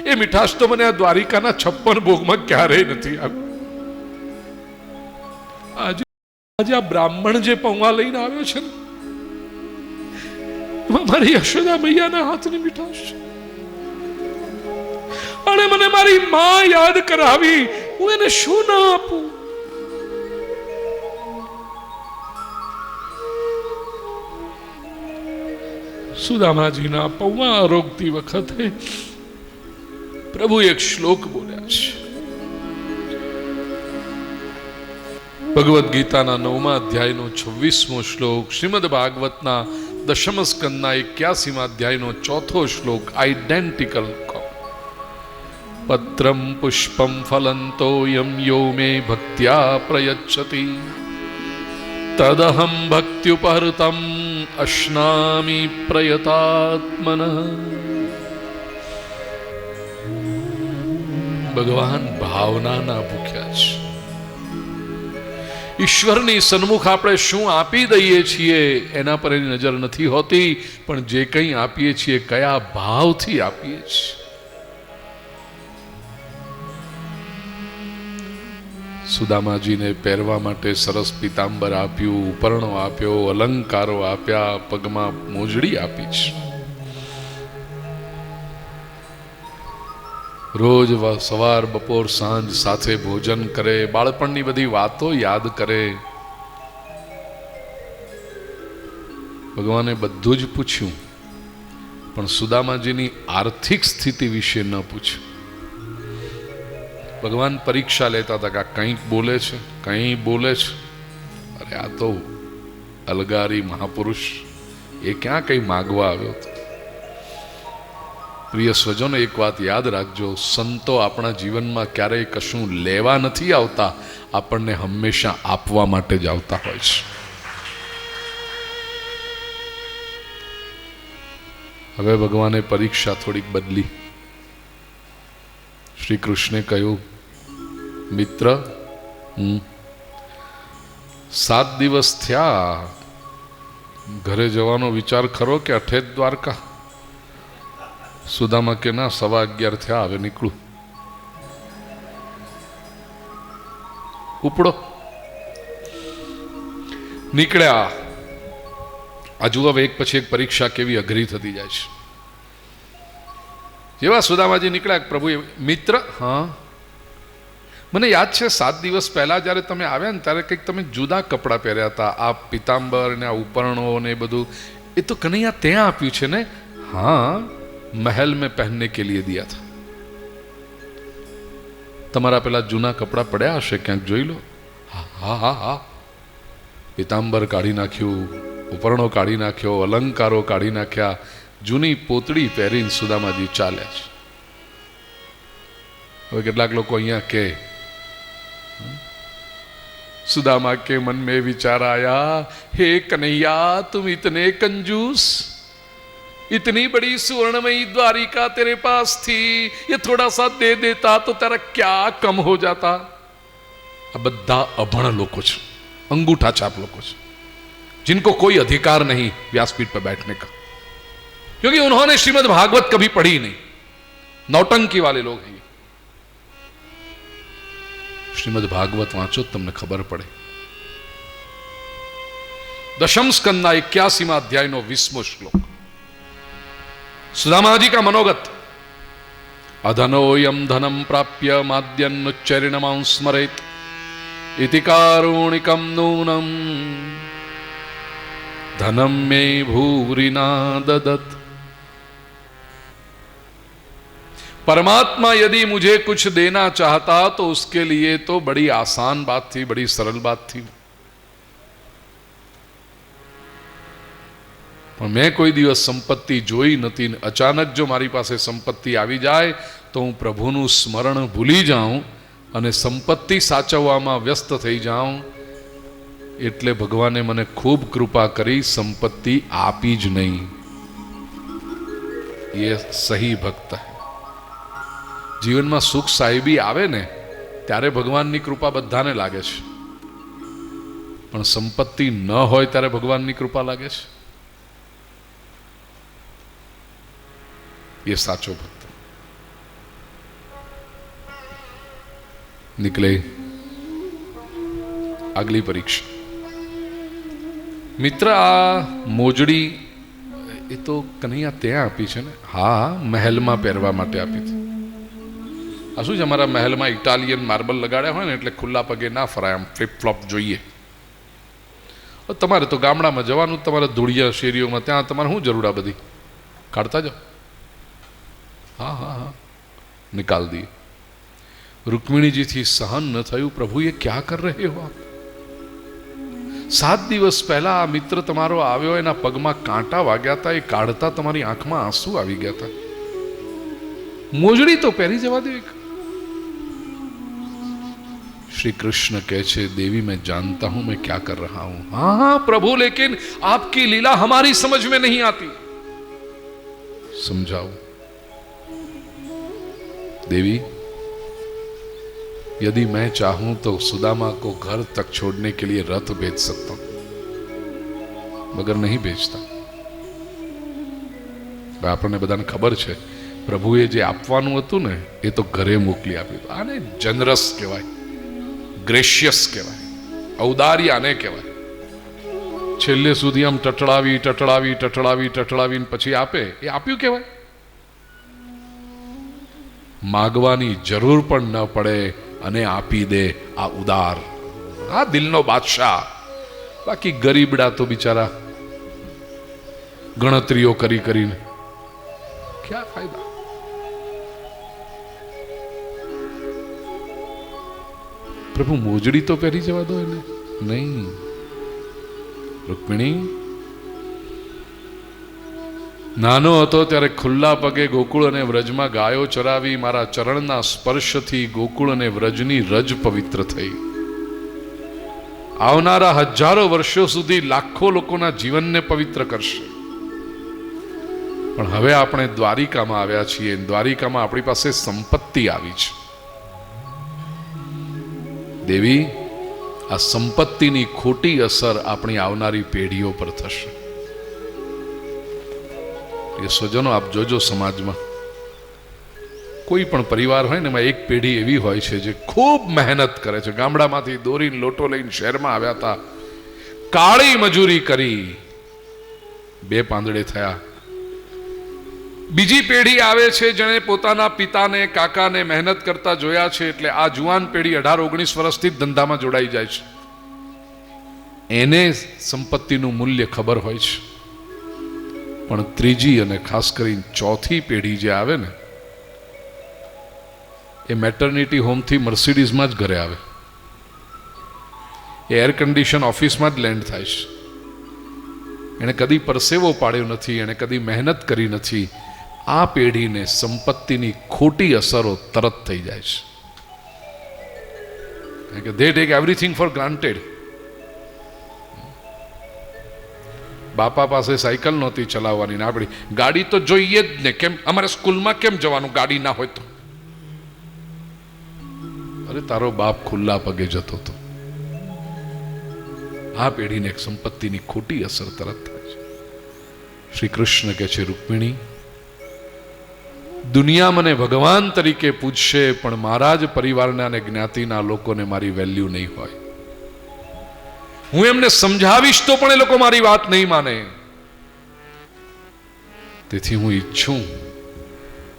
એ મીઠાશ તો મને આ દ્વારિકાના 56 ભોગમાં ક્યારેય નથી આવી. આજે આ બ્રાહ્મણ જે પૌવા લઈને આવ્યો છે ને એમાં મારી યશોદા મૈયાના હાથની મીઠાશ છે. અને મને મારી માં યાદ કરાવી, હું એને શું ના આપું? સુદામાજીના પૌવા આરોગતી વખતે પ્રભુ એક શ્લોક બોલ્યા છે. ભગવદ્ ગીતાના 9મા અધ્યાયનો 26મો શ્લોક, શ્રીમદ ભાગવતના 10મ સ્કંદના 81મા અધ્યાયનો 4થો શ્લોક આઇડેન્ટિકલ. પત્રમ પુષ્પમ ફલંતોયમ યો મે ભક્ત્યા પ્રયચ્છતિ તદહમ ભક્ત્યુપહૃતમ અશ્નામિ પ્રયતાત્મનઃ. ભગવાન ભાવનાના ભૂખ્યા છે. ઈશ્વરની સન્મુખ આપણે શું આપી દઈએ છીએ એના પર એની નજર નથી હોતી, પણ જે કંઈ આપીએ છીએ કયા ભાવથી આપીએ છીએ. સુદામાજીને પહેરવા માટે સરસ પિતાંબર આપ્યું, ઉપરણો આપ્યો, અલંકારો આપ્યા, પગમાં મોજડી આપી છે. રોજ સવાર બપોર સાંજ સાથે ભોજન કરે, બાળપણની બધી વાતો યાદ કરે. ભગવાને બધું જ પૂછ્યું, પણ સુદામાજીની આર્થિક સ્થિતિ વિશે ન પૂછ્યું. ભગવાન પરીક્ષા લેતા હતા કે આ કંઈક બોલે છે, કંઈ બોલે છે. અરે આ તો અલગારી મહાપુરુષ, એ ક્યાં કંઈ માગવા આવ્યો હતો. પ્રિય સ્વજનો, એક વાત યાદ રાખજો, સંતો આપણા જીવનમાં ક્યારેય કશું લેવા નથી આવતા, આપણને હંમેશા આપવા માટે જ આવતા હોય છે. હવે ભગવાને પરીક્ષા થોડીક બદલી. શ્રી કૃષ્ણે કહ્યું, મિત્ર, 7 દિવસ થયા, ઘરે જવાનો વિચાર ખરો કે અઠે જ દ્વારકા? સુદામા કે ના, 11:15 થયા, હવે નીકળું. ઉપડો. નીકળ્યા. હજુ હવે એક પછી એક પરીક્ષા કેવી અઘરી થતી જાય છે. જેવા સુદામાજી નીકળ્યા, પ્રભુ મિત્ર, હા મને યાદ છે 7 દિવસ પહેલા જ્યારે તમે આવ્યા ને ત્યારે કંઈક તમે જુદા કપડાં પહેર્યા હતા, આ પિતાંબર ને આ ઉપરણો ને બધું, એ તો કનૈયા ત્યાં આપ્યું છે ને? હા, महल में पहनने के लिए दिया था. તમારા પેલા જૂના કપડાં પડ્યા હશે ક્યાંક, જોઈ લો. હા હા હા. પિતાંબર કાઢી નાખ્યું, ઉપરણો કાઢી નાખ્યો, અલંકારો કાઢી નાખ્યા, જૂની પોતડી પહેરીને સુદામાજી ચાલ્યા છે. હવે કેટલાક લોકો અહીંયા કે सुदामा के मन में विचार आया, हे कन्हैया तुम इतने कंजूस, इतनी बड़ी सुवर्णमयी द्वारिका तेरे पास थी, ये थोड़ा सा दे देता तो तेरा क्या कम हो जाता. આ બધા અભણ લોકો છે, અંગૂઠા છાપ લોકો છે, जिनको कोई अधिकार नहीं व्यासपीठ पर बैठने का, क्योंकि उन्होंने श्रीमद् भागवत कभी पढ़ी नहीं. नौटंकी वाले लोग हैं. श्रीमद् भागवत वांचो तुमने खबर पड़े. दशम स्कंदना 81वां अध्याय नो 20मो श्लोक. सुदामा जी का मनोगत, अधनोयम धनम प्राप्य माद्यन्नुच्चरिणमां स्मरेत इति कारुणिकं नूनम. धनम में भूरिना ददत। परमात्मा यदि मुझे कुछ देना चाहता तो उसके लिए तो बड़ी आसान बात थी, बड़ी सरल बात थी। પણ મેં કોઈ દિવસ સંપત્તિ જોઈ નથી. અચાનક જો મારી પાસે સંપત્તિ આવી જાય તો હું પ્રભુનું સ્મરણ ભૂલી જાઉં અને સંપત્તિ સાચવવામાં વ્યસ્ત થઈ જાઉં. એટલે ભગવાને મને ખૂબ કૃપા કરી, સંપત્તિ આપી જ નહીં. એ સહી ભક્ત હૈ. જીવનમાં સુખ સાહેબી આવે ને ત્યારે ભગવાનની કૃપા બધાને લાગે છે, પણ સંપત્તિ ન હોય ત્યારે ભગવાનની કૃપા લાગે છે. ये साचो भक्त निकले अगली परीक्षा. मित्र आ मोजड़ी એ તો કનૈયા ત્યાં આપી છે ને? હા, મહેલમાં પહેરવા માટે આપી હતી. આ શું છે, અમારા મહેલમાં ઇટાલિયન માર્બલ લગાડ્યા હોય ને એટલે ખુલ્લા પગે ના ફરાય, આમ ફ્લિપ ફ્લોપ જોઈએ. તમારે તો ગામડામાં જવાનું, તમારે ધૂળિયા શેરીઓમાં, ત્યાં તમારે શું જરૂર આ બધી? કાઢતા જાઓ. हाँ हाँ हाँ, निकाल दिए. रुक्मिणी जी थी सहन न थयु. प्रभु ये क्या कर रहे हो आप? 7 દિવસ પહેલા આ મિત્ર તમારો આવ્યો, એના પગમાં કાંટા વાગ્યા હતા, એ કાઢતા તમારી આંખમાં આંસુ આવી ગયા હતા. મોજડી તો પહેરી જવા દે. श्री कृष्ण कहते, देवी मैं जानता हूं मैं क्या कर रहा हूं. हाँ हाँ प्रभु, लेकिन आपकी लीला हमारी समझ में नहीं आती. समझाओ. देवी, यदि मैं चाहूं तो सुदामा को घर तक छोड़ने के लिए रथ भेज सकता हूं, मगर नहीं भेजता. આપણને બધાને ખબર છે પ્રભુએ જે આપવાનું હતું ને એ તો ઘરે મોકલી આપ્યું. આને જનરસ કહેવાય, ગ્રેશિયસ કહેવાય, ઔદાર્ય આને કહેવાય. છેલ્લે સુધી આમ ટટળાવી ટટળાવી ટટળાવી ટટળાવીને પછી આપે, એ આપ્યું કહેવાય. માગવાની જરૂર પણ ન પડે અને આપી દે, આ ઉદાર, આ દિલનો બાદશાહ. બાકી ગરીબડા તો બિચારા ગણતરીઓ કરી કરીને क्या फायदा. प्रभु मोजड़ी तो पहरी जवा दो એને. नहीं, रुक्मिणी નાનો હતો ત્યારે ખુલ્લા પગે ગોકુળ અને વ્રજમાં ગાયો ચરાવી. મારા ચરણના સ્પર્શથી ગોકુળ અને વ્રજની રજ પવિત્ર થઈ. આવનારા હજારો વર્ષો સુધી લાખો લોકોના જીવનને પવિત્ર કરશે. પણ હવે આપણે દ્વારિકામાં આવ્યા છીએ. દ્વારિકામાં આપણી પાસે સંપત્તિ આવી છે. દેવી, આ સંપત્તિની ખોટી અસર આપણી આવનારી પેઢીઓ પર થશે. એ સ્વજનો આપ જોજો, સમાજમાં કોઈ પણ પરિવાર હોય ને એમાં એક પેઢી એવી હોય છે જે ખૂબ મહેનત કરે છે. ગામડામાંથી દોરીને લોટો લઈને શહેરમાં આવ્યા હતા, કાળી મજૂરી કરી, 2 પાંદડે થયા. બીજી પેઢી આવે છે જેણે પોતાના પિતાને કાકાને મહેનત કરતા જોયા છે, એટલે આ જુવાન પેઢી 18-19 વર્ષથી ધંધામાં જોડાઈ જાય છે. એને સંપત્તિનું મૂલ્ય ખબર હોય છે. પણ ત્રીજી અને ખાસ કરીને ચોથી પેઢી જે આવે ને, એ મેટર્નિટી હોમથી મર્સિડીઝમાં જ ઘરે આવે. એ એર કન્ડિશન ઓફિસમાં જ લેન્ડ થાય છે. એણે કદી પરસેવો પાડ્યો નથી, એણે કદી મહેનત કરી નથી. આ પેઢીને સંપત્તિની ખોટી અસરો તરત થઈ જાય છે. દે ટેક એવરીથિંગ ફોર ગ્રાન્ટેડ. બાપા પાસે સાયકલ નહોતી ચલાવવાની ને આપણી ગાડી તો જોઈએ જ ને. કેમ અમારે સ્કૂલમાં કેમ જવાનું ગાડી ના હોય તો? અરે તારો બાપ ખુલ્લા પગે જતો હતો. આ પેઢીને એક સંપત્તિની ખોટી અસર તરત થાય છે. શ્રી કૃષ્ણ કહે છે, રૂક્મિણી, દુનિયા મને ભગવાન તરીકે પૂજશે, પણ મારા જ પરિવારના અને જ્ઞાતિના લોકોને મારી વેલ્યુ નહીં હોય. હું એમને સમજાવીશ તો પણ એ લોકો મારી વાત નહીં માને. તેથી હું ઈચ્છું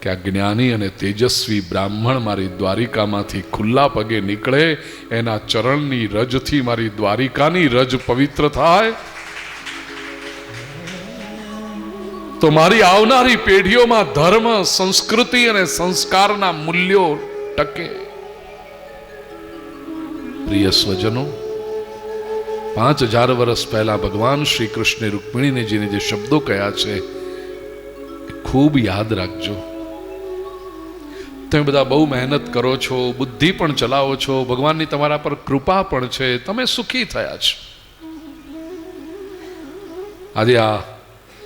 કે આ જ્ઞાની અને તેજસ્વી બ્રાહ્મણ મારી દ્વારિકામાંથી ખુલ્લા પગે નીકળે, એના ચરણની રજથી મારી દ્વારિકાની રજ પવિત્ર થાય. તો મારી આવનારી પેઢીઓમાં ધર્મ, સંસ્કૃતિ અને સંસ્કારના મૂલ્યો ટકે. પ્રિય સ્વજનો, 5000 વર્ષ પહેલા ભગવાન શ્રી કૃષ્ણે રૂકમિણીજીને જે શબ્દો કહ્યા છે ખૂબ યાદ રાખજો. તમે બધા બહુ મહેનત કરો છો, બુદ્ધિ પણ ચલાવો છો, ભગવાનની તમારા પર કૃપા પણ છે, તમે સુખી થયા છો. આજે આ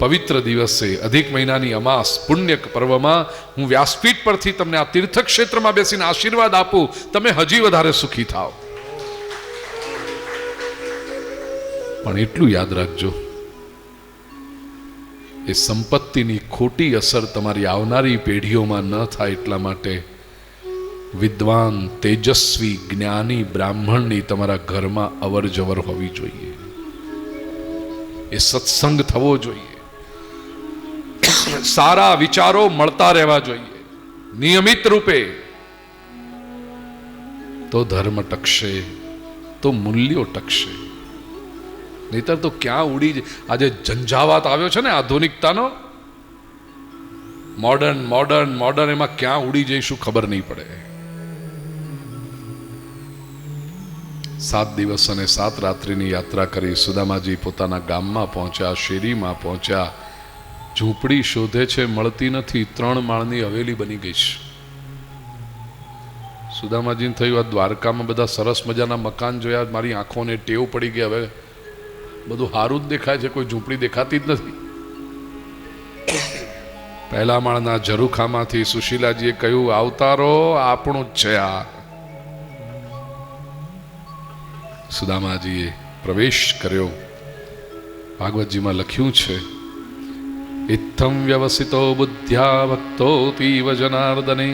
પવિત્ર દિવસે અધિક મહિનાની અમાસ પુણ્ય પર્વમાં હું વ્યાસપીઠ પરથી તમને આ તીર્થક્ષેત્રમાં બેસીને આશીર્વાદ આપું, તમે હજી વધારે સુખી થાઓ. પણ એટલું યાદ રાખજો, એ સંપત્તિની ખોટી અસર તમારી આવનારી પેઢીઓમાં ન થાય એટલા માટે વિદ્વાન, તેજસ્વી, જ્ઞાની બ્રાહ્મણની તમારા ઘરમાં અવર જવર હોવી જોઈએ. એ સત્સંગ થવો જોઈએ. સારા વિચારો મળતા રહેવા જોઈએ નિયમિત રૂપે. તો ધર્મ ટકશે, તો મૂલ્યો ટકશે. નહીતર તો ક્યાં ઉડી આજે ઝંઝાવાત આવ્યો છે ને આધુનિકતાનો, મોડર્ન મોડર્ન મોડર્ન, એમાં ક્યાં ઉડી જઈશું ખબર નહીં પડે. 7 દિવસ અને 7 રાત્રિની યાત્રા કરી સુદામાજી પોતાના ગામમાં પહોંચ્યા, શેરીમાં પહોંચ્યા. ઝૂંપડી શોધે છે, મળતી નથી. 3 માળની હવેલી બની ગઈ છે. સુદામાજીને થયું આ દ્વારકામાં બધા સરસ મજાના મકાન જોયા, મારી આંખોને ટેવ પડી ગઈ, હવે બધું સારું જ દેખાય છે, કોઈ ઝૂંપડી દેખાતી જ નથી. પહેલા માળના ઝરૂખામાંથી સુશીલાજીએ કહ્યું, આવતારો આપણું જ છે આ. સુદામાજીએ પ્રવેશ કર્યો. ભાગવતજીમાં લખ્યું છે, ઇત્થમ વ્યવસિતો બુદ્ધ્યા ભક્તોતીવ જનાર્દને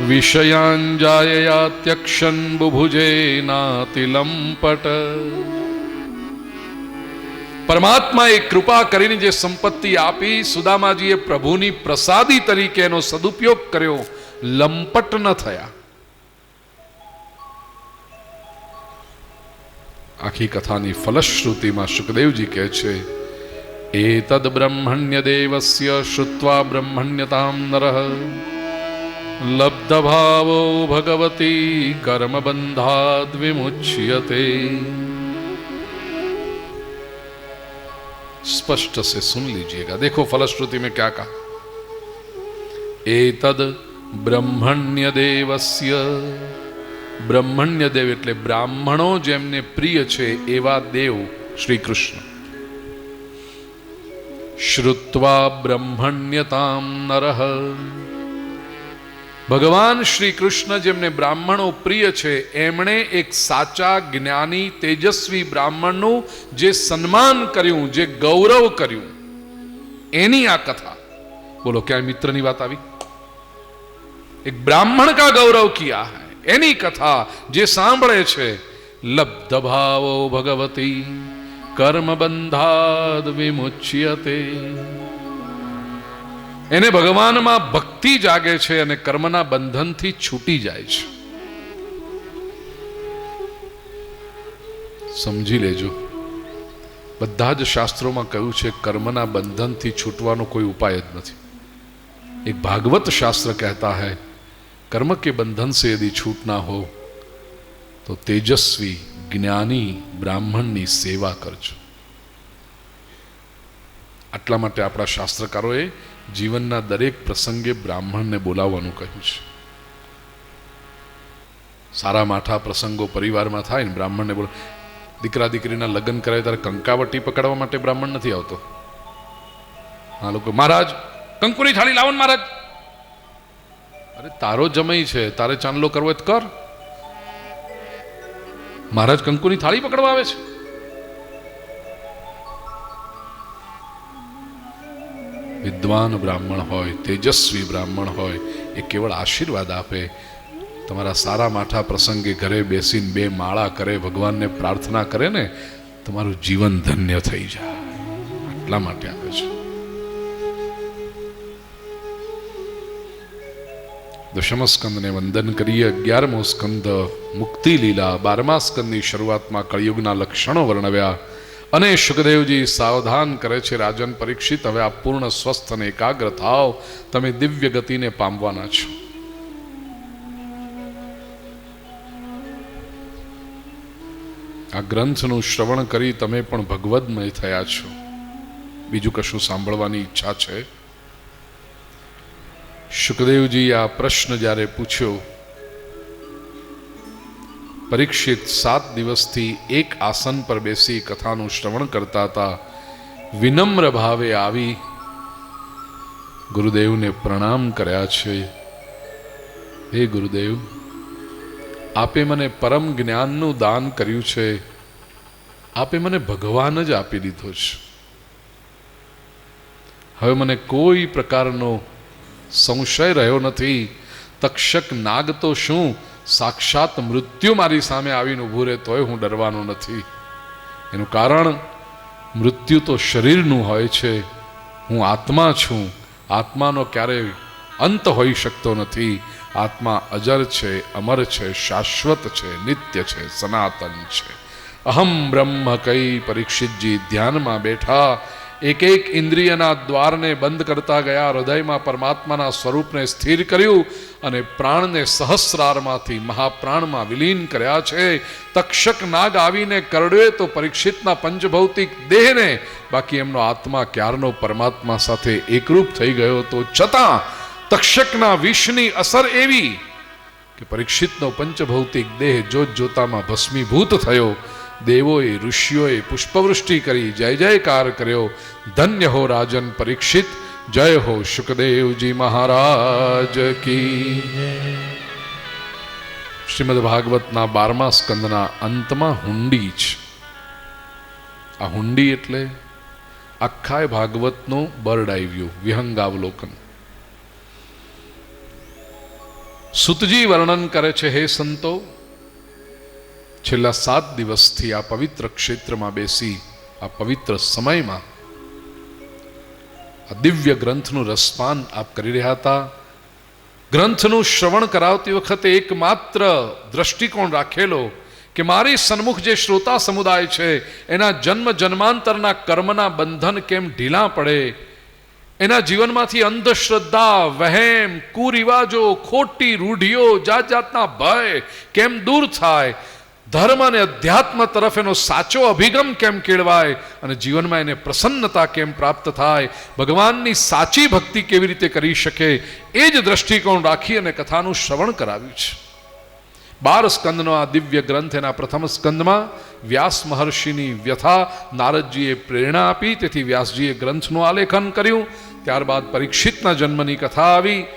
વિષયાંજાયયા ત્યક્ષન બુભુજે નાતિલંપટ. પરમાત્માએ કૃપા કરીને જે સંપત્તિ આપી, સુદામાજીએ પ્રભુની પ્રસાદી તરીકે એનો સદુપયોગ કર્યો, લંપટ ન થયા. આખી કથાની ફલશ્રુતિમાં શુકદેવજી કહે છે, એતદ બ્રહ્મણ્ય દેવસ્ય શ્રુત્વા બ્રહ્મણ્યતામ નરઃ લબ્ધ ભાવો ભગવતી કર્મ બંધાદ વિમુચ્યતે. स्पष्ट से सुन लीजिएगा. देखो फलश्रुति में क्या कहा, एतद ब्रह्मण्य देवस्य. ब्रह्मण्य देव એટલે બ્રાહ્મણો જેમને પ્રિય છે એવા દેવ શ્રી કૃષ્ણ. શ્રુત્વા બ્રહ્મણ્યતામ નરઃ. ભગવાન શ્રી કૃષ્ણ જેમને બ્રાહ્મણો પ્રિય છે, એમણે એક સાચા જ્ઞાની તેજસ્વી બ્રાહ્મણનું જે સન્માન કર્યું, જે ગૌરવ કર્યું, એની આ કથા. બોલો, ક્યાંય મિત્રની વાત આવી? એક બ્રાહ્મણ કા ગૌરવ કિયા હૈ, એની કથા જે સાંભળે છે, લબ્ધ ભાવો ભગવતી કર્મ બંધાદ વિમુચ્યતે. એને ભગવાનમાં ભક્તિ જાગે છે અને કર્મના બંધનથી છૂટી જાય છે. સમજી લેજો, બધા જ શાસ્ત્રોમાં કહ્યું છે કર્મના બંધનથી છૂટવાનો કોઈ ઉપાય જ નથી. એક ભાગવત શાસ્ત્ર કહેતા है, कर्म के बंधन से यदि छूटना हो तो तेजस्वी ज्ञानी ब्राह्मणની સેવા કરજો. આટલા માટે આપણા શાસ્ત્રકારોએ જીવનના દરેક પ્રસંગે બ્રાહ્મણને બોલાવવાનું કહ્યું છે. સારા માઠા પ્રસંગો પરિવારમાં થાય ને બ્રાહ્મણને બોલ. દીકરા દીકરીના લગ્ન કરાય ત્યારે કંકાવટી પકડવા માટે બ્રાહ્મણ નથી આવતો. આ લોકો મહારાજ કંકુની થાળી લાવો ને મહારાજ. અરે તારો જમઈ છે, તારે ચાંદલો કરવો હોય તો કર. મહારાજ કંકુની થાળી પકડવા આવે છે. વિદ્વાન બ્રાહ્મણ હોય, તેજસ્વી બ્રાહ્મણ હોય, એ કેવળ આશીર્વાદ આપે. તમારા સારા માઠા પ્રસંગે ઘરે બેસીને 2 માળા કરે, ભગવાનને પ્રાર્થના કરે ને, તમારું જીવન ધન્ય થઈ જાય. એટલા માટે આવે છે. દશમ સ્કંદને વંદન કરીએ. 11મો સ્કંદ મુક્તિ લીલા. 12મા સ્કંદની શરૂઆતમાં કળિયુગના લક્ષણો વર્ણવ્યા. અને સુખદેવજી સાવધાન કરે છે, રાજન પરીક્ષિત, હવે આપ પૂર્ણ સ્વસ્થ અને એકાગ્ર થાવ, તમે દિવ્ય ગતિને પામવાના છો. આ ગ્રંથનું શ્રવણ કરી તમે પણ ભગવદમય થયા છો. બીજું કશું સાંભળવાની ઈચ્છા છે? સુખદેવજી આ પ્રશ્ન જ્યારે પૂછ્યો, પરીક્ષિત 7 દિવસથી એક આસન પર બેસી કથાનું શ્રવણ કરતા હતા. વિનમ્ર ભાવે આવી ગુરુદેવને પ્રણામ કર્યા છે. હે ગુરુદેવ, આપે મને પરમ જ્ઞાનનું દાન કર્યું છે. આપે મને ભગવાન જ આપી દીધો છે. હવે મને કોઈ પ્રકારનો સંશય રહ્યો નથી. તક્ષક નાગ તો શું, સાક્ષાત મૃત્યુ મારી સામે આવીને ઊભું રહે તોય હું ડરવાનો નથી. એનું કારણ, મૃત્યુ તો શરીરનું હોય છે, હું આત્મા છું. આત્માનો ક્યારેય અંત હોઈ શકતો નથી. આત્મા અજર છે, અમર છે, શાશ્વત છે, નિત્ય છે, સનાતન છે. અહમ બ્રહ્મ કઈ પરીક્ષિતજી ધ્યાનમાં બેઠા એક એક ઇન્દ્રિયના દ્વારને બંધ કરતા ગયા. હૃદયમાં પરમાત્માના સ્વરૂપને સ્થિર કર્યું અને પ્રાણને સહસ્રારમાંથી મહાપ્રાણમાં વિલીન કર્યા છે. તક્ષક નાગ આવીને કરડવે તો પરીક્ષિતના પંચભૌતિક દેહને, બાકી એમનો આત્મા ક્યારનો પરમાત્મા સાથે એકરૂપ થઈ ગયો. તો છતાં તક્ષકના વિષની અસર એવી કે પરીક્ષિતનો પંચભૌતિક દેહ જોત જોતામાં ભસ્મીભૂત થયો. દેવોએ ઋષિઓએ પુષ્પવૃષ્ટિ કરી જય જયકાર કર્યો. ધન્ય હો રાજન પરીક્ષિત, જય હો સુખદેવજી મહારાજ કી. શ્રીમદ ભાગવતના 12મા સ્કંદના અંતમાં હુંડી છે. આ હુંડી એટલે આખા ભાગવતનો બર્ડ આઈ વ્યૂ, વિહંગાવલોકન. સુતજી વર્ણન કરે છે, હે સંતો, છેલ્લા 7 દિવસથી આ પવિત્ર ક્ષેત્રમાં બેસી આ પવિત્ર સમયમાં આ દિવ્ય ગ્રંથનું રસપાન આપ કરી રહ્યા હતા. ગ્રંથનું શ્રવણ કરાવતી વખતે એકમાત્ર દ્રષ્ટિકોણ રાખેલો કે મારી સન્મુખ જે શ્રોતા સમુદાય છે એના જન્મ જન્માંતરના કર્મના બંધન કેમ ઢીલા પડે, એના જીવનમાંથી અંધશ્રદ્ધા, વહેમ, કુરિવાજો, ખોટી રૂઢિઓ, જાત જાતના ભય કેમ દૂર થાય, ધર્મ અને અધ્યાત્મ તરફ એનો સાચો અભિગમ કેમ કેળવાય અને જીવનમાં એને પ્રસન્નતા કેમ પ્રાપ્ત થાય, ભગવાનની સાચી ભક્તિ કેવી રીતે કરી શકે, એ જ દ્રષ્ટિકોણ રાખી અને કથાનું શ્રવણ કરાવ્યું છે. 12 સ્કંદનો આ દિવ્ય ગ્રંથ, એના પ્રથમ સ્કંદમાં વ્યાસ મહર્ષિની વ્યથા નારદજીએ પ્રેરણા આપી, તેથી વ્યાસજીએ ગ્રંથનું આલેખન કર્યું. ત્યારબાદ પરીક્ષિતના જન્મની કથા આવી.